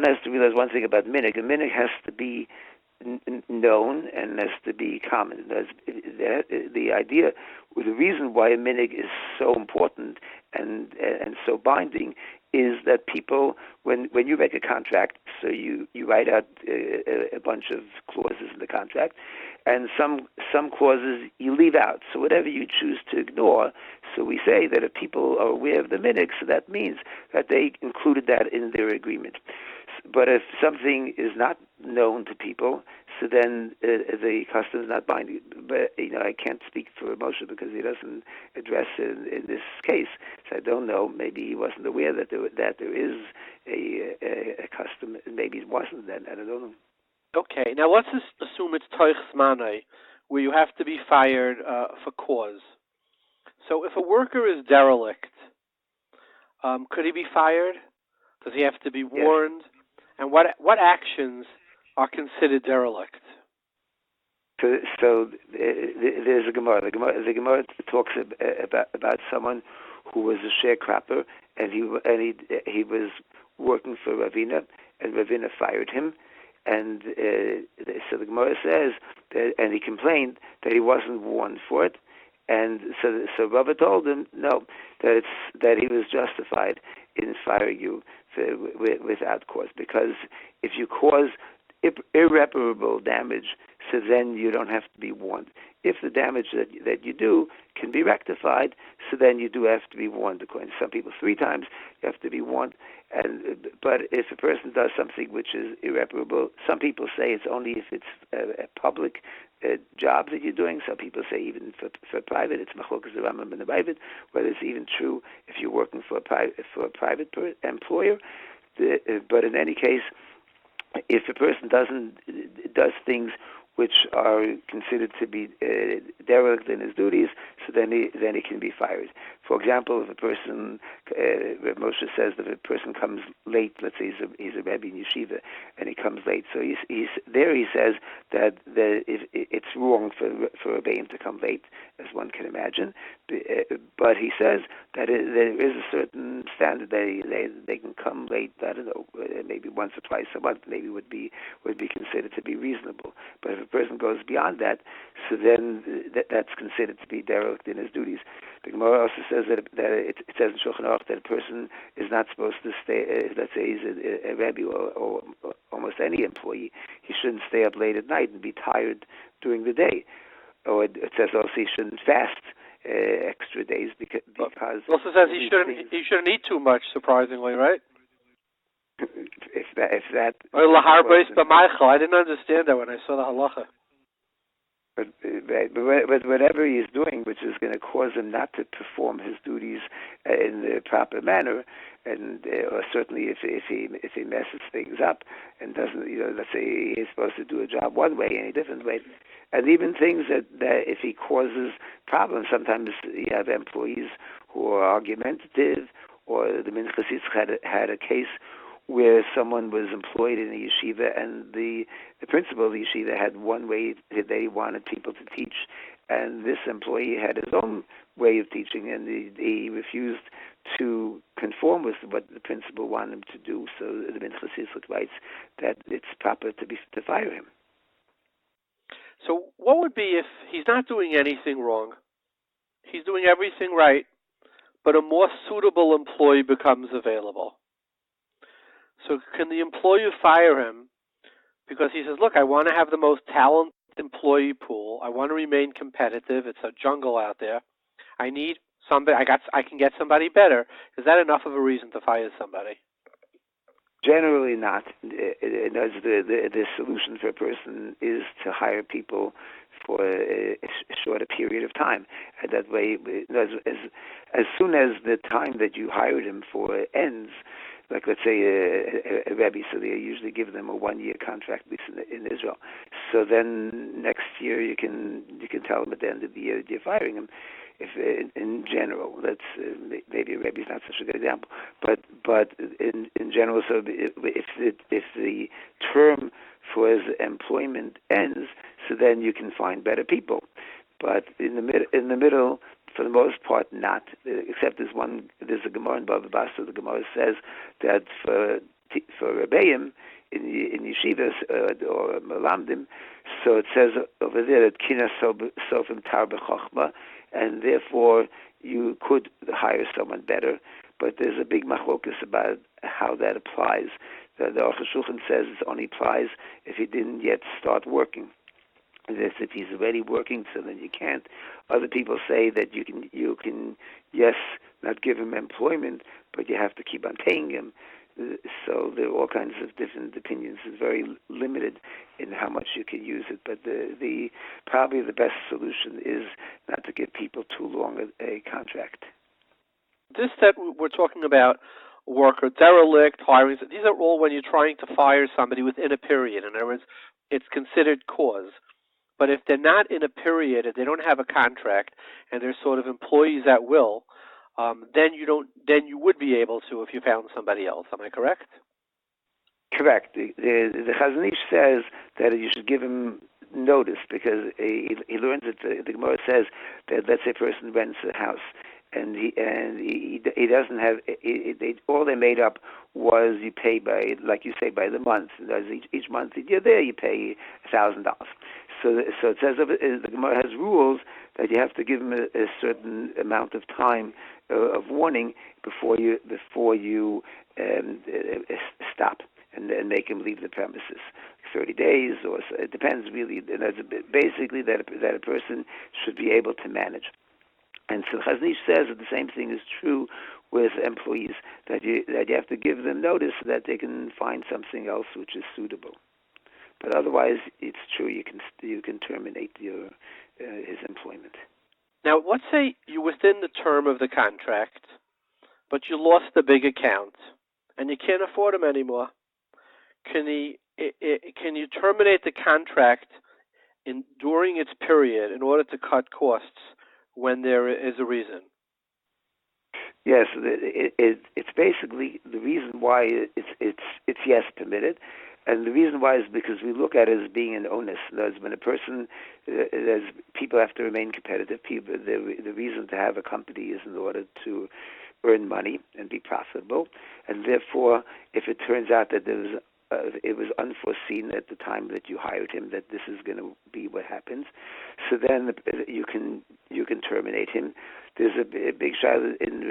has to realize one thing about minig. A minig has to be known and has to be common. The idea, the reason why a minig is so important and so binding is that people, when you make a contract, so you write out a bunch of clauses in the contract, and some clauses you leave out. So whatever you choose to ignore, so we say that if people are aware of the minig, so that means that they included that in their agreement. But if something is not known to people, so then the custom is not binding. But I can't speak for Moshe because he doesn't address it in this case. So I don't know. Maybe he wasn't aware that there is a custom. Maybe it wasn't then. I don't know. Okay. Now let's just assume it's toich zmanai, where you have to be fired for cause. So if a worker is derelict, could he be fired? Does he have to be warned? Yes. And what actions are considered derelict? So there's a Gemara. The Gemara talks about someone who was a sharecropper, and he was working for Ravina, and Ravina fired him, and so the Gemara says that, and he complained that he wasn't warned for it, and so Rabbi told him no, that he was justified in firing you without cause, because if you cause irreparable damage, so then you don't have to be warned. If the damage that you do can be rectified, so then you do have to be warned. According to some people, 3 times you have to be warned. But if a person does something which is irreparable, some people say it's only if it's a public job that you're doing. Some people say even for private, it's machlokas Rambam and the Dovid, whether it's even true if you're working for a private employer. But in any case, if a person does things which are considered to be derelict in his duties, so then he can be fired. For example, if a person, Moshe says that if a person comes late, let's say he's a Rebbi in yeshiva, and he comes late, so he says that it's wrong for a Rebbeim to come late, as one can imagine, but he says that there is a certain standard that they can come late. I don't know, maybe once or twice a month, maybe would be considered to be reasonable. But if a person goes beyond that, so then that's considered to be derelict in his duties. The Gemara also says that it says in Shulchan Aruch that a person is not supposed to stay. Let's say he's a Rebbi or almost any employee, he shouldn't stay up late at night and be tired during the day. Or it says also he shouldn't fast extra days because it also says he shouldn't eat too much. Surprisingly, right? If that. Or lahar Bais b'Michael. I didn't understand that when I saw the halacha. But whatever he's doing, which is going to cause him not to perform his duties in the proper manner, and or certainly if he messes things up and doesn't, let's say he's supposed to do a job one way and a different way, and even things that if he causes problems, sometimes you have employees who are argumentative, or the Minchas had a case where someone was employed in a yeshiva, and the principal of the yeshiva had one way that he wanted people to teach, and this employee had his own way of teaching, and he refused to conform with what the principal wanted him to do. So the Minchas writes that it's proper to fire him. So what would be if he's not doing anything wrong, he's doing everything right, but a more suitable employee becomes available? So can the employer fire him because he says, look, I want to have the most talented employee pool. I want to remain competitive. It's a jungle out there. I need somebody. I can get somebody better. Is that enough of a reason to fire somebody? Generally not. The solution for a person is to hire people for a shorter period of time. And that way, as soon as the time that you hired him for ends, like let's say a Rebbi, so they usually give them a 1-year contract, at least in Israel. So then next year you can tell them at the end of the year that you're firing him. If in general, that's maybe a Rebbe is not such a good example, but in general, so if the term for his employment ends, so then you can find better people. But in the middle, for the most part, not. Except there's a Gemara in Bava Basra. The Gemara says that for Rebbeim in yeshivas or Malamdim, so it says over there that Kina Sofim Tar B'Chochma, and therefore you could hire someone better. But there's a big machlokus about how that applies. The Choshen says it only applies if he didn't yet start working. If he's already working, so then you can't. Other people say that you can yes, not give him employment, but you have to keep on paying him. So there are all kinds of different opinions. It's very limited in how much you can use it. But the probably the best solution is not to give people too long a contract. This that we're talking about, worker derelict, hiring, these are all when you're trying to fire somebody within a period. In other words, it's considered cause. But if they're not in a period, if they don't have a contract, and they're sort of employees at will, then you would be able to if you found somebody else. Am I correct? Correct. The Chazon Ish says that you should give him notice because he learns that the Gemara says that let's say a person rents a house and he doesn't have all they made up was you pay by, like you say, by the month. Each month you're there, you pay $1,000. So it says the Gemara has rules that you have to give him a certain amount of time of warning before you stop and make him leave the premises. 30 days, or so, it depends really. And that's basically that a person should be able to manage. And so Chazon Ish says that the same thing is true with employees, that you have to give them notice so that they can find something else which is suitable. But otherwise, it's true you can terminate his employment. Now, let's say you're within the term of the contract, but you lost the big account and you can't afford him anymore. Can you terminate the contract during its period in order to cut costs when there is a reason? Yes, it's basically the reason why it's yes permitted. And the reason why is because we look at it as being an onus. When a person, people have to remain competitive. The reason to have a company is in order to earn money and be profitable. And therefore, if it turns out that it was unforeseen at the time that you hired him that this is going to be what happens, so then you can terminate him. There's a big shaila in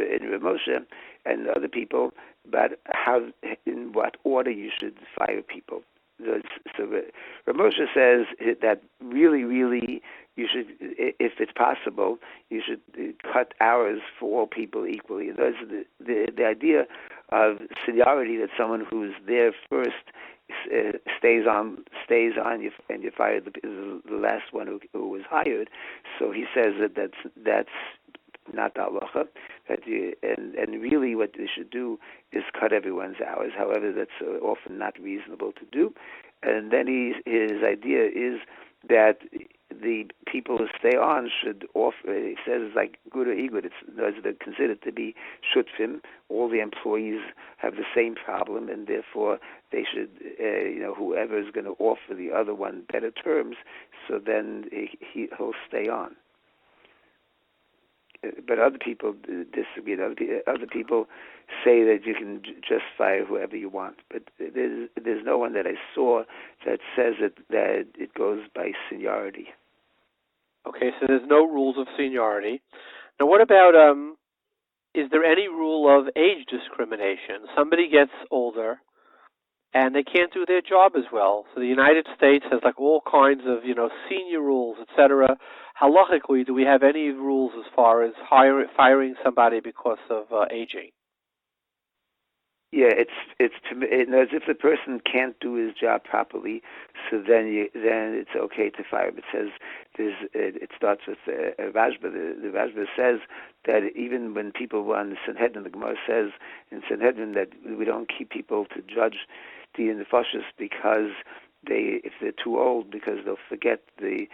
Moshe and other people about in what order you should fire people. So Moshe says that really, really, you should, if it's possible, you should cut hours for all people equally. And that's the idea of seniority, that someone who's there first stays on, and you fire the last one who was hired. So he says that's not the halacha. And really what they should do is cut everyone's hours. However, that's often not reasonable to do. And then his idea is that the people who stay on should offer, he says it's like good or igud, they're considered to be shutfim. All the employees have the same problem, and therefore they should, whoever is going to offer the other one better terms, so then he'll stay on. But other people disagree. Other people say that you can just fire whoever you want. But there's no one that I saw that says that it goes by seniority. Okay, so there's no rules of seniority. Now, what about, is there any rule of age discrimination? Somebody gets older and they can't do their job as well. So the United States has like all kinds of, senior rules, etc. Halachically, do we have any rules as far as firing somebody because of aging? Yeah, it's as if the person can't do his job properly, so then it's okay to fire him. It says it starts with Rashba. The Rashba says that even when people were on the Sanhedrin, the Gemara says in Sanhedrin that we don't keep people to judge the nefashos because if they're too old, because they'll forget they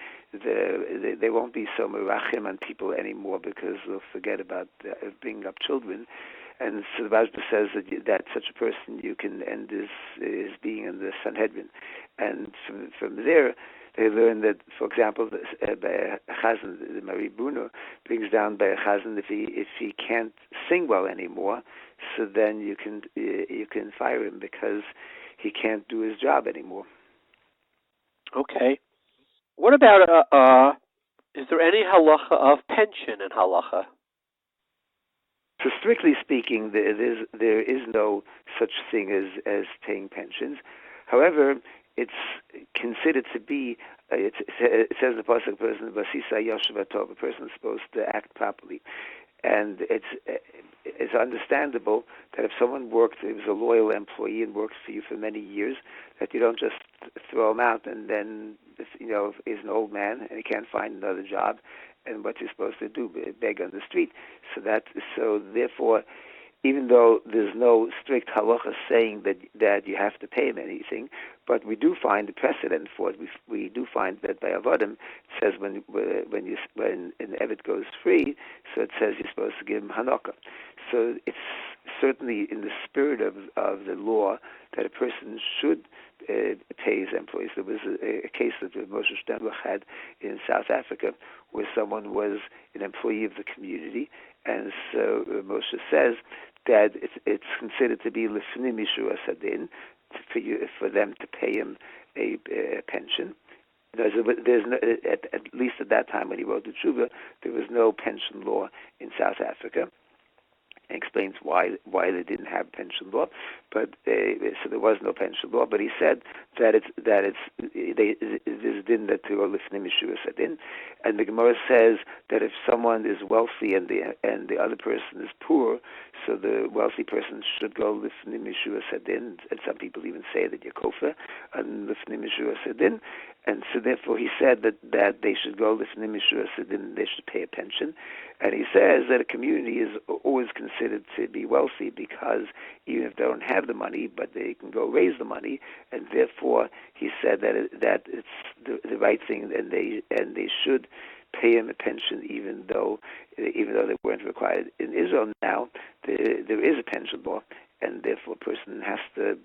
won't be so merachim on people anymore because they'll forget about bringing up children. And so the Rashba says that such a person you can end his being in the Sanhedrin. And from there, they learn that, for example, by Chazan, the Marae Bruno brings down by Chazan if he can't sing well anymore, so then you can fire him because he can't do his job anymore. Okay. What about is there any halacha of pension in halacha? So strictly speaking, there is no such thing as paying pensions. However, it's considered to be. It says in the pasuk, a person is supposed to act properly, and it's understandable that if someone was a loyal employee and worked for you for many years, that you don't just throw him out and then if he's an old man and he can't find another job. And what you're supposed to do, beg on the street. So therefore, even though there's no strict halacha saying that you have to pay him anything, but we do find a precedent for it. We do find that by Avodim, it says when an Eved goes free, so it says you're supposed to give him Hanukkah. So it's certainly in the spirit of the law that a person should pay his employees. There was a case that Moshe Steinbuch had in South Africa where someone was an employee of the community, and so Moshe says that it's considered to be lifnei mishur asadin for them to pay him a pension. There's no, at least at that time when he wrote the Tshuva, there was no pension law in South Africa. And explains why they didn't have pension law, but so there was no pension law. But he said that there's din that to lifnei mishur asadin, and the Gemara says that if someone is wealthy and the other person is poor, so the wealthy person should go lifnei mishur asadin, and some people even say that you're kofa and lifnei mishur asadin, and so therefore he said that they should go lifnei mishur asadin, they should pay a pension, and he says that a community is always considered to be wealthy because even if they don't have the money, but they can go raise the money, and therefore he said that it's the right thing, and they should pay him a pension even though they weren't required. In Israel now, there is a pension law, and therefore a person has to,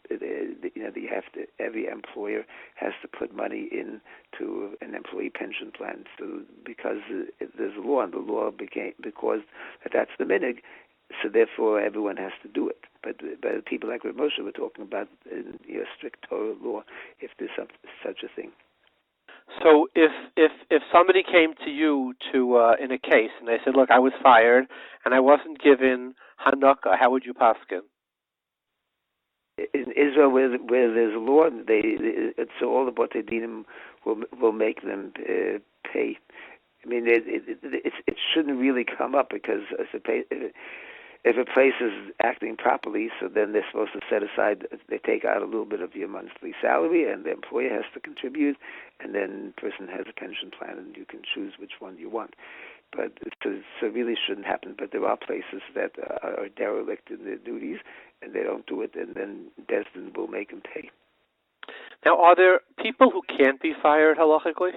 every employer has to put money into an employee pension plan. So because there's a law, and the law because that's the minig, so therefore everyone has to do it. But people like Rabbi Moshe were talking about strict Torah law, if there's such a thing. So if somebody came to you in a case and they said, "Look, I was fired and I wasn't given Hanukkah," how would you paskin? In Israel, where there's a law, it's all the Botei Dinim will make them pay. I mean, it shouldn't really come up because if a place is acting properly, so then they're supposed to set aside. They take out a little bit of your monthly salary, and the employer has to contribute, and then the person has a pension plan, and you can choose which one you want. But so it really shouldn't happen. But there are places that are derelict in their duties, and they don't do it, and then Destin will make them pay. Now, are there people who can't be fired halachically?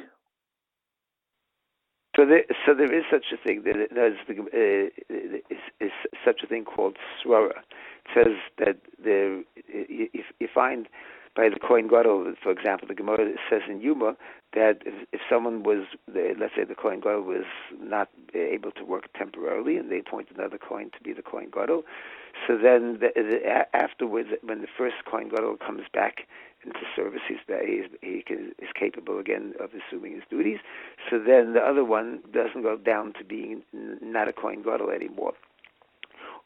So there is such a thing. There's such a thing called srara. It says that you find by the Kohen Gadol, for example, the Gemara says in Yuma that if someone was, let's say the Kohen Gadol was not able to work temporarily, and they appoint another Kohen to be the Kohen Gadol, so then afterwards, when the first Kohen Gadol comes back into service, he is capable again of assuming his duties. So then the other one doesn't go down to being not a Kohen Gadol anymore.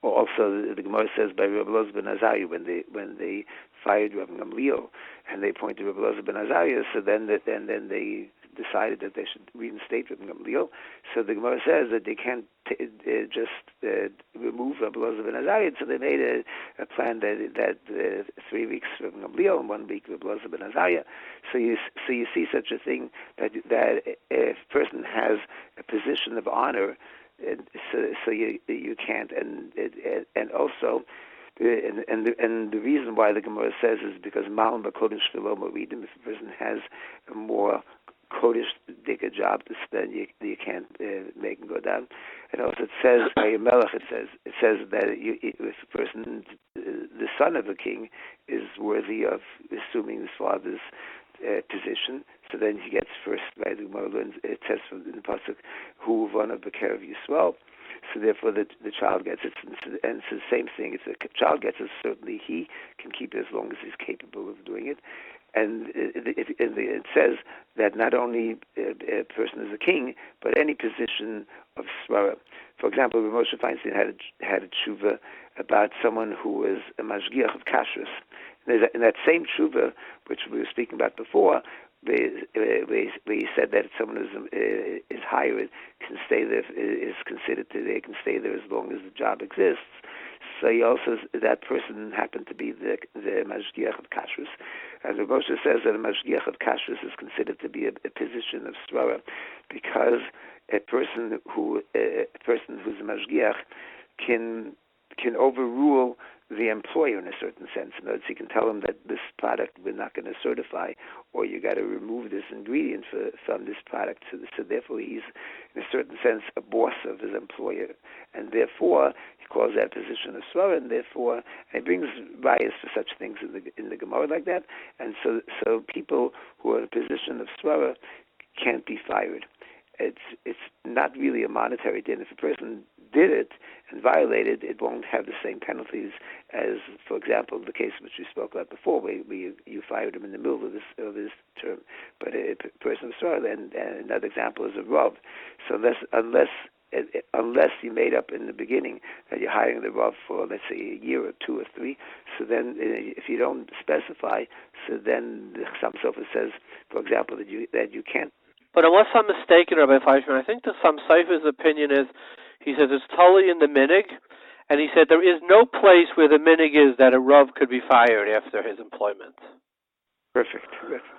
Or also, the Gemara says by Rabbi Elazar ben Azariah when they fired Rabbi Gamliel and they appointed Rabbi Elazar ben Azariah, so then they decided that they should reinstate Rabbi Gamliel. So the Gemara says that they can't just remove Rabbi Elazar ben Azariah. So they made a plan that 3 weeks Rabbi Gamliel and 1 week Rabbi Elazar ben Azariah. So you see such a thing that if a person has a position of honor, so you can't, and also. And the reason why the Gemara says is because Malam b'kodesh v'lo moridim. If a person has a more kodesh digger job to spend, you can't make him go down. And also it says by a melech, it says that if a person, the son of a king, is worthy of assuming his father's position, so then he gets first. Right? The Gemara learns, it says from the pasuk, "Hu v'ana b'kerev Yisrael." So therefore, the child gets it, and it's the same thing. If the child gets it, certainly he can keep it as long as he's capable of doing it. And it says that not only a person is a king, but any position of svara. For example, Moshe Feinstein had a tshuva about someone who was a mashgiach of kashrus. In that same tshuva, which we were speaking about before, where he said that someone is hired can stay there, is considered to they can stay there as long as the job exists. So he also, that person happened to be the mashgiach of kashrus, and the Rosh says that a mashgiach of kashrus is considered to be a position of svara, because a person who's a mashgiach can overrule the employer in a certain sense. In other words, he can tell him that this product we're not going to certify, or you got to remove this ingredient from this product. So therefore, he's in a certain sense a boss of his employer, and therefore he calls that position a svara, and therefore he brings bias for such things in the Gemara like that. And so people who are in a position of svara can't be fired. It's not really a monetary din. If a person did it and violated, it won't have the same penalties as, for example, the case which we spoke about before, where you fired him in the middle of his term. But a person of sorrow, and another example is a Rav. So unless you made up in the beginning that you're hiring the Rav for, let's say, a year or 2 or 3, so then if you don't specify, so then the Chaim Sofer says, for example, that you can't. But unless I'm mistaken, Rabbi Fleischman, I think the Chaim Sofer's opinion is, he says it's totally in the minig, and he said there is no place where the minig is that a Rav could be fired after his employment. Perfect.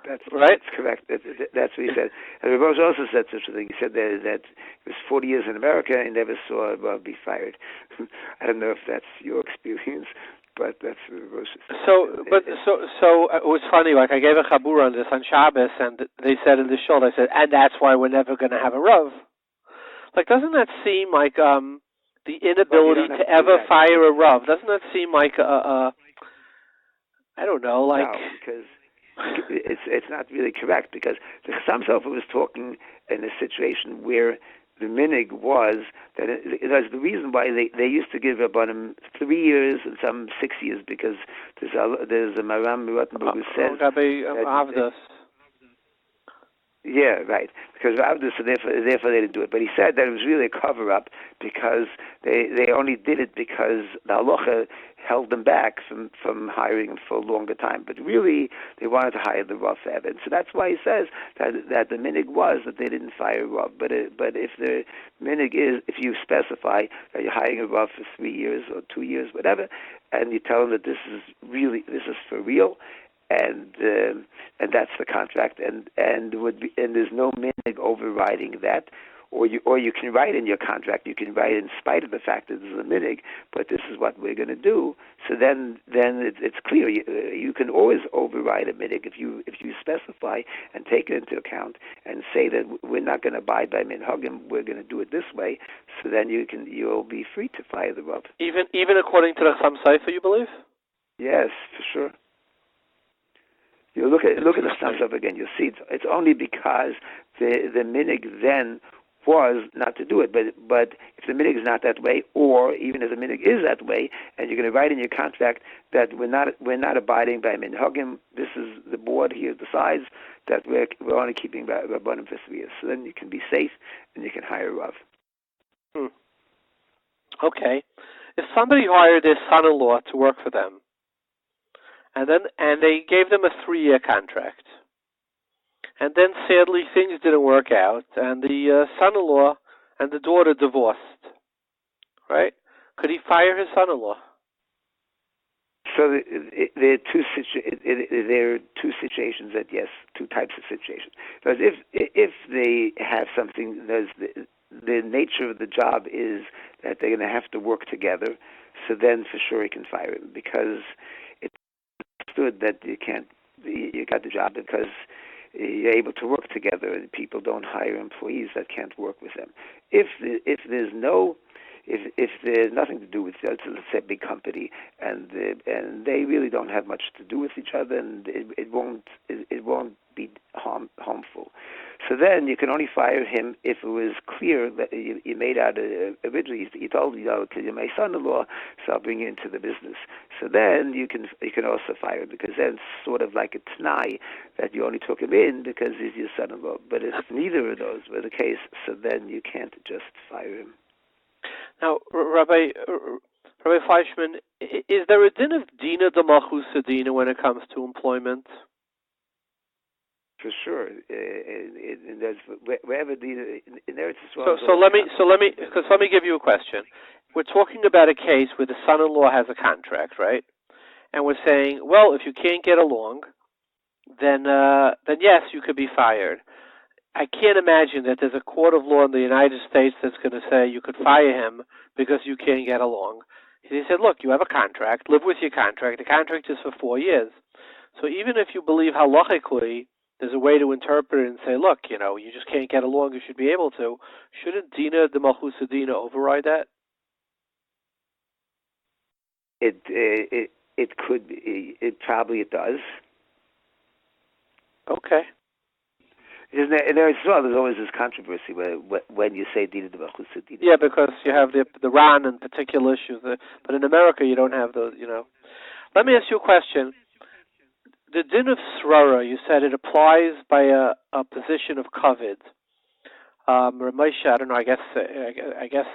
That's right. That's correct. That's what he said. And Rabbi also said such a thing. He said that he was 40 years in America and never saw a Rav be fired. I don't know if that's your experience, but that's what Rosh said. So it was funny. Like, I gave a chabur on this on Shabbos, and they said in the shul, they said, and that's why we're never going to have a Rav. Like, doesn't that seem like the inability to ever fire a Rav? Doesn't that seem like I don't know, like? No, because it's not really correct, because the Chaim Sofer was talking in a situation where the minig was that it was the reason why they used to give Rabbanim 3 years and some 6 years, because there's a Maram Rottenberg who says that yeah, right. Because so therefore they didn't do it. But he said that it was really a cover-up, because they only did it because the Halacha held them back from hiring him for a longer time. But really, they wanted to hire the Rav forever. And so that's why he says that the minig was that they didn't fire Rav. But if the minig is, if you specify that you're hiring a Rav for 3 years or 2 years, whatever, and you tell them that this is for real, and that's the contract, and there's no minig overriding that, or you can write in your contract, you can write in spite of the fact that there's a minig, but this is what we're going to do. So then it's clear. You can always override a minig if you specify and take it into account and say that we're not going to abide by minhagim, we're going to do it this way. So then you'll be free to fire the Rav. Even according to the Chaim Sofer, you believe? Yes, for sure. You look at the Chaim Sofer again. You'll see it's only because the minig then was not to do it. But if the minig is not that way, or even if the minig is that way, and you're going to write in your contract that we're not abiding by minhagim, this is the board here decides that we're only keeping Rabbanim for 3 years. So then you can be safe and you can hire a Rav. Okay. If somebody hired their son-in-law to work for them, and they gave them a 3-year contract, And then, sadly, things didn't work out, and the son-in-law and the daughter divorced, right? Could he fire his son-in-law? So there are two situations that, yes, two types of situations. Because if they have something, the nature of the job is that they're going to have to work together, so then for sure he can fire him, because it's understood that you got the job because you're able to work together, and people don't hire employees that can't work with them. If there's nothing to do with, let's say, a big company, and they really don't have much to do with each other, and it won't be harmful. So then you can only fire him if it was clear that you made out originally. You told because you're my son-in-law, so I'll bring you into the business. So then you can also fire him, because then it's sort of like a t'nai that you only took him in because he's your son-in-law. But if neither of those were the case, so then you can't just fire him. Now, Rabbi Fleischman, is there a din of dina d'malchus dina when it comes to employment? For sure, wherever in Eretz Yisrael. So let me give you a question. We're talking about a case where the son-in-law has a contract, right? And we're saying, well, if you can't get along, then yes, you could be fired. I can't imagine that there's a court of law in the United States that's going to say you could fire him because you can't get along. He said, look, you have a contract, live with your contract. The contract is for 4 years. So even if you believe halachically, there's a way to interpret it and say, look, you just can't get along, you should be able to. Shouldn't dina d'malchus dina override that? It could be. It probably does. Okay. In Eretz Yisrael, there's always this controversy when you say dina d'malchus dina. Yeah, because you have the Ran and particular issues, but in America you don't have those. Let me ask you a question. The din of srara, you said it applies by a position of kavod. Moshe, I don't know. I guess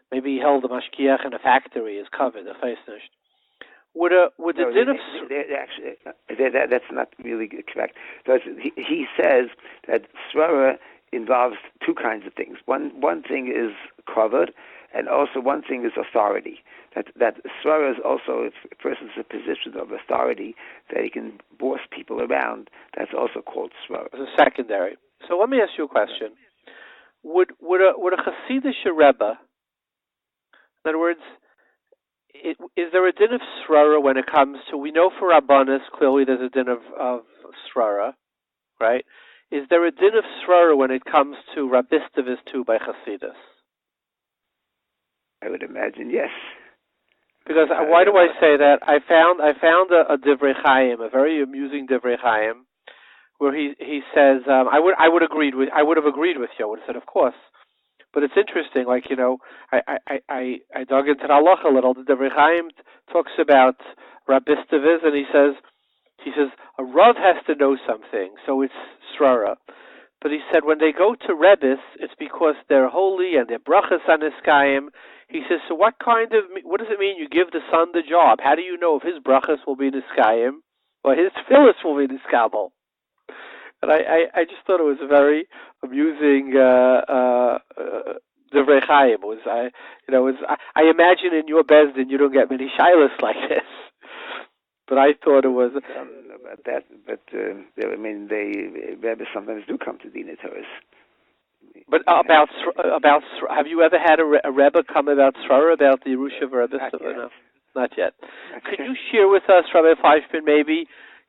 maybe he held a mashkiach in a factory as kavod, a feisnish. Would the din of actually that's not really correct. Because he says that srara involves two kinds of things. One thing is kavod, and also one thing is authority. That srara is also, if a person's in a position of authority, that he can boss people around, that's also called srara. It's a secondary. So let me ask you a question. Would a Hasidic Rebbe, in other words, is there a din of srara when it comes to, we know for Rabbanis, clearly there's a din of srara, right? Is there a din of srara when it comes to Rabbistavis too by Hasidus? I would imagine yes. Because why do I say that? I found a Divrei Chaim, a very amusing Divrei Chaim, where he says I would have agreed with you. I would have said, of course. But it's interesting, I dug into the Halacha a little. The Divrei Chaim talks about Rabbistaviz, and he says a Rav has to know something, so it's srara. But he said when they go to Rebbis, it's because they're holy and they're brachas on niskayim. He says, so what does it mean you give the son the job? How do you know if his brachas will be niskayim or his tefillos will be niskabel? And I just thought it was a very amusing Divrei Chaim. I imagine in your Bezdin you don't get many shilas like this, but I thought it was. I don't know about that, but the Rebbe sometimes do come to Dina Torahs. But about have you ever had a Rebbe come about Srara, about the Yerusha Rebbe? No, not yet. Could you share with us, Rabbi Fleischman, maybe?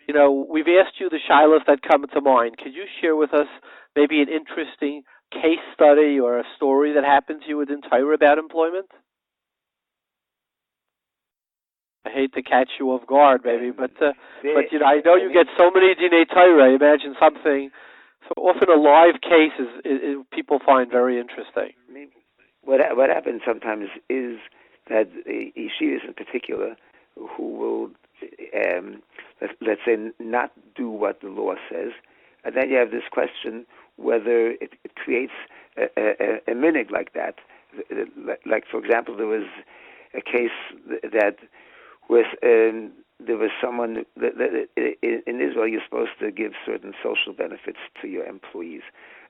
We've asked you the shilas that come to mind. Could you share with us maybe an interesting case study or a story that happened to you within Torah about employment? I hate to catch you off guard, maybe, but I know you get so many Dinei Torah. I imagine something. So often a live case is people find very interesting. What happens sometimes is that yeshivas in particular who will let's say not do what the law says, and then you have this question whether it creates a minig like that. Like for example, there was a case that was there was someone in Israel. You're supposed to give certain social benefits to your employees,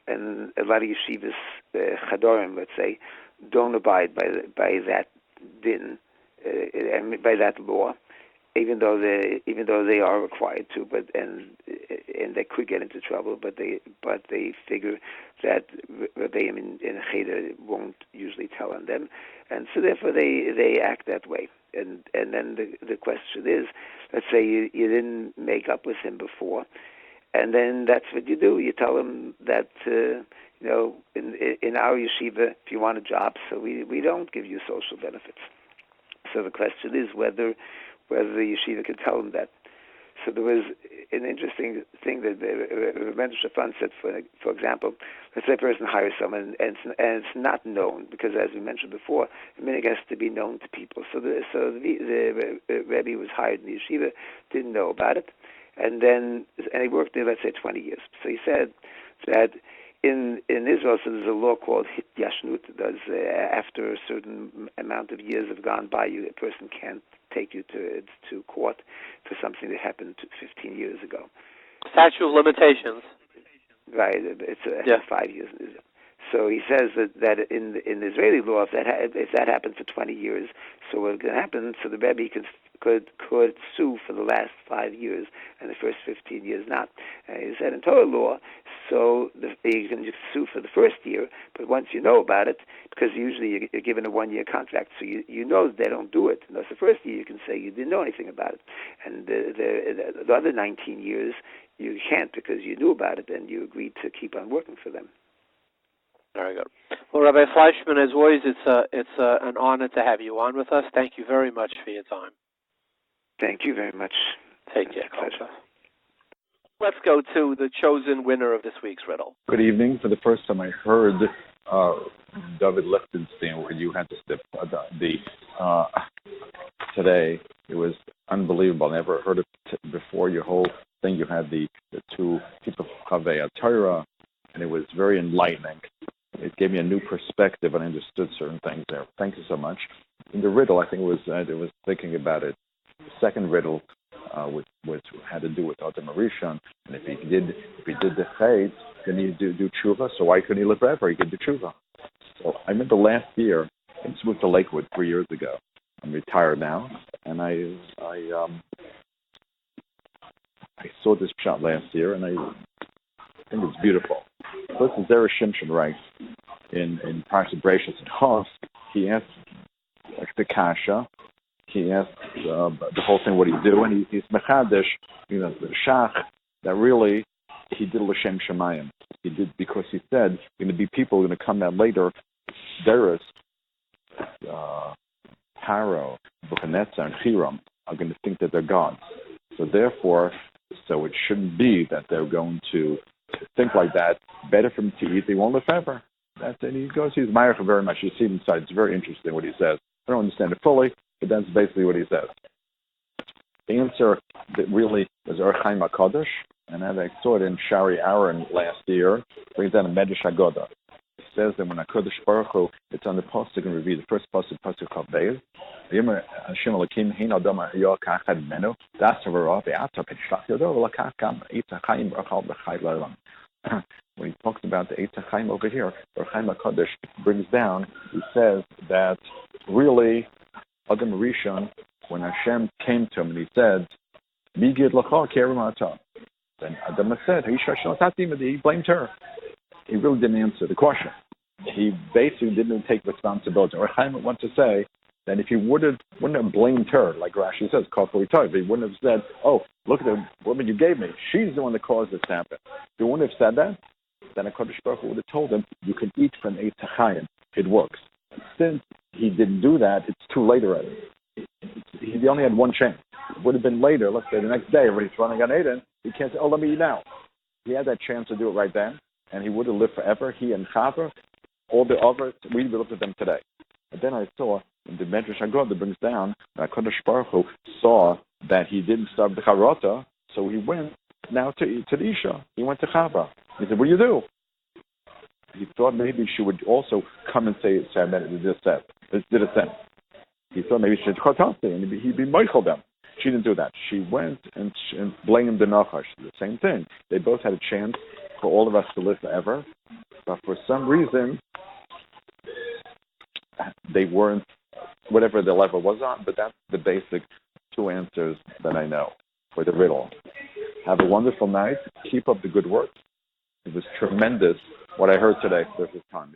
and a lot of yeshivas, chadorim, let's say, don't abide by that din and by that law, even though they are required to, and they could get into trouble, but they figure that Rabbi in Cheder won't usually tell on them, and so therefore they act that way. And then the question is, let's say you didn't make up with him before, and then that's what you do. You tell him that in our yeshiva, if you want a job, so we don't give you social benefits. So the question is whether the yeshiva can tell him that. So there was an interesting thing that Rabbi Shafan said, for example, let's say a person hires someone and it's not known, because as we mentioned before, the minhag has to be known to people. So the Rebbi was hired in the yeshiva, didn't know about it, and he worked there, let's say, 20 years. So he said that in Israel, so there's a law called hityashnut. After a certain amount of years have gone by, a person can't take you to court for something that happened 15 years ago. Statute of limitations. Right, it's 5 years in Israel. So he says that in Israeli law, if that happened for 20 years, so what can happen? So the Rebbe could sue for the last 5 years and the first 15 years not. He said in Torah law, so you can just sue for the first year, but once you know about it, because usually you're given a 1-year contract, so you know they don't do it. And that's the first year you can say you didn't know anything about it, and the other 19 years you can't, because you knew about it and you agreed to keep on working for them. Very good. Well, Rabbi Fleischman, as always, it's an honor to have you on with us. Thank you very much for your time. Thank you very much. Take care. Let's go to the chosen winner of this week's riddle. Good evening. For the first time, I heard Dovid Lichtenstein, where you had to step today. It was unbelievable. I never heard it before. Your whole thing, you had the two people of Torah, and it was very enlightening. It gave me a new perspective, and I understood certain things there. Thank you so much. In the riddle, I think it was thinking about it. The second riddle, which had to do with Adam Rishon, and if he did the chait, then he do tshuva. So why couldn't he live forever? He could do tshuva. So I remember last year, I just moved to Lakewood 3 years ago. I'm retired now, and I saw this shot last year, and I think it's beautiful. First, Zera Shimshon writes in Parshat Beis and Rosh, he asked the kasha. He asked the whole thing, what do you do? And he's mechadish, the shach, that really he did l'shem shemayim. He did because he said going to be people going to come out later, Deris, Paro, Buchanetzar, and Hiram are going to think that they're gods. So therefore, it shouldn't be that they're going to think like that. Better for them to eat, they won't live forever. That's it. He goes, he's Ma'aricha very much. You see inside, it's very interesting what he says. I don't understand it fully, but that's basically what he says. The answer that really is Chaim HaKadosh, and as I saw it in Shari Aaron last year, brings down a Medrash Haggadah. It says that when HaKadosh Baruch Hu, it's on the pasuk and review, the first pasuk called Beis. V'yomer Hashem Elokim hein adam ha'yo ka'achad menu das ha'vara ve'ata p'shlach yodo v'lakach gam eitz ha'chaim b'chal b'chai l'olam. When he talks about the Eitz HaChaim over here, Chaim HaKadosh brings down, he says that really, Adam Rishon, when Hashem came to him and he said, Migid l'cha kerem ata, then Adam said, he blamed her. He really didn't answer the question. He basically didn't take responsibility. Or Chaim wants to say that if he wouldn't have blamed her, like Rashi says, he wouldn't have said, oh, look at the woman you gave me. She's the one that caused this to happen. If he wouldn't have said that, then HaKadosh Baruch Hu would have told him, you can eat from Eitz HaChaim. It works. Since he didn't do that, it's too late already. He only had one chance. It would have been later, let's say the next day, when he's running on Eden, he can't say, oh, let me eat now. He had that chance to do it right then, and he would have lived forever. He and Chava, all the others, we looked at them today. But then I saw in the Medrash Haggadah brings down that HaKadosh Baruch Hu saw that he didn't starve the Charata, so he went now to the Isha. He went to Chava. He said, what do you do? He thought maybe she would also come and say that it did a sin. He thought maybe she should chotasi, and he'd be Michael them. She didn't do that. She went and blamed the Nachash. The same thing. They both had a chance for all of us to live forever, but for some reason, they weren't, whatever the level was on, but that's the basic two answers that I know for the riddle. Have a wonderful night. Keep up the good work. It was tremendous what I heard today for this time.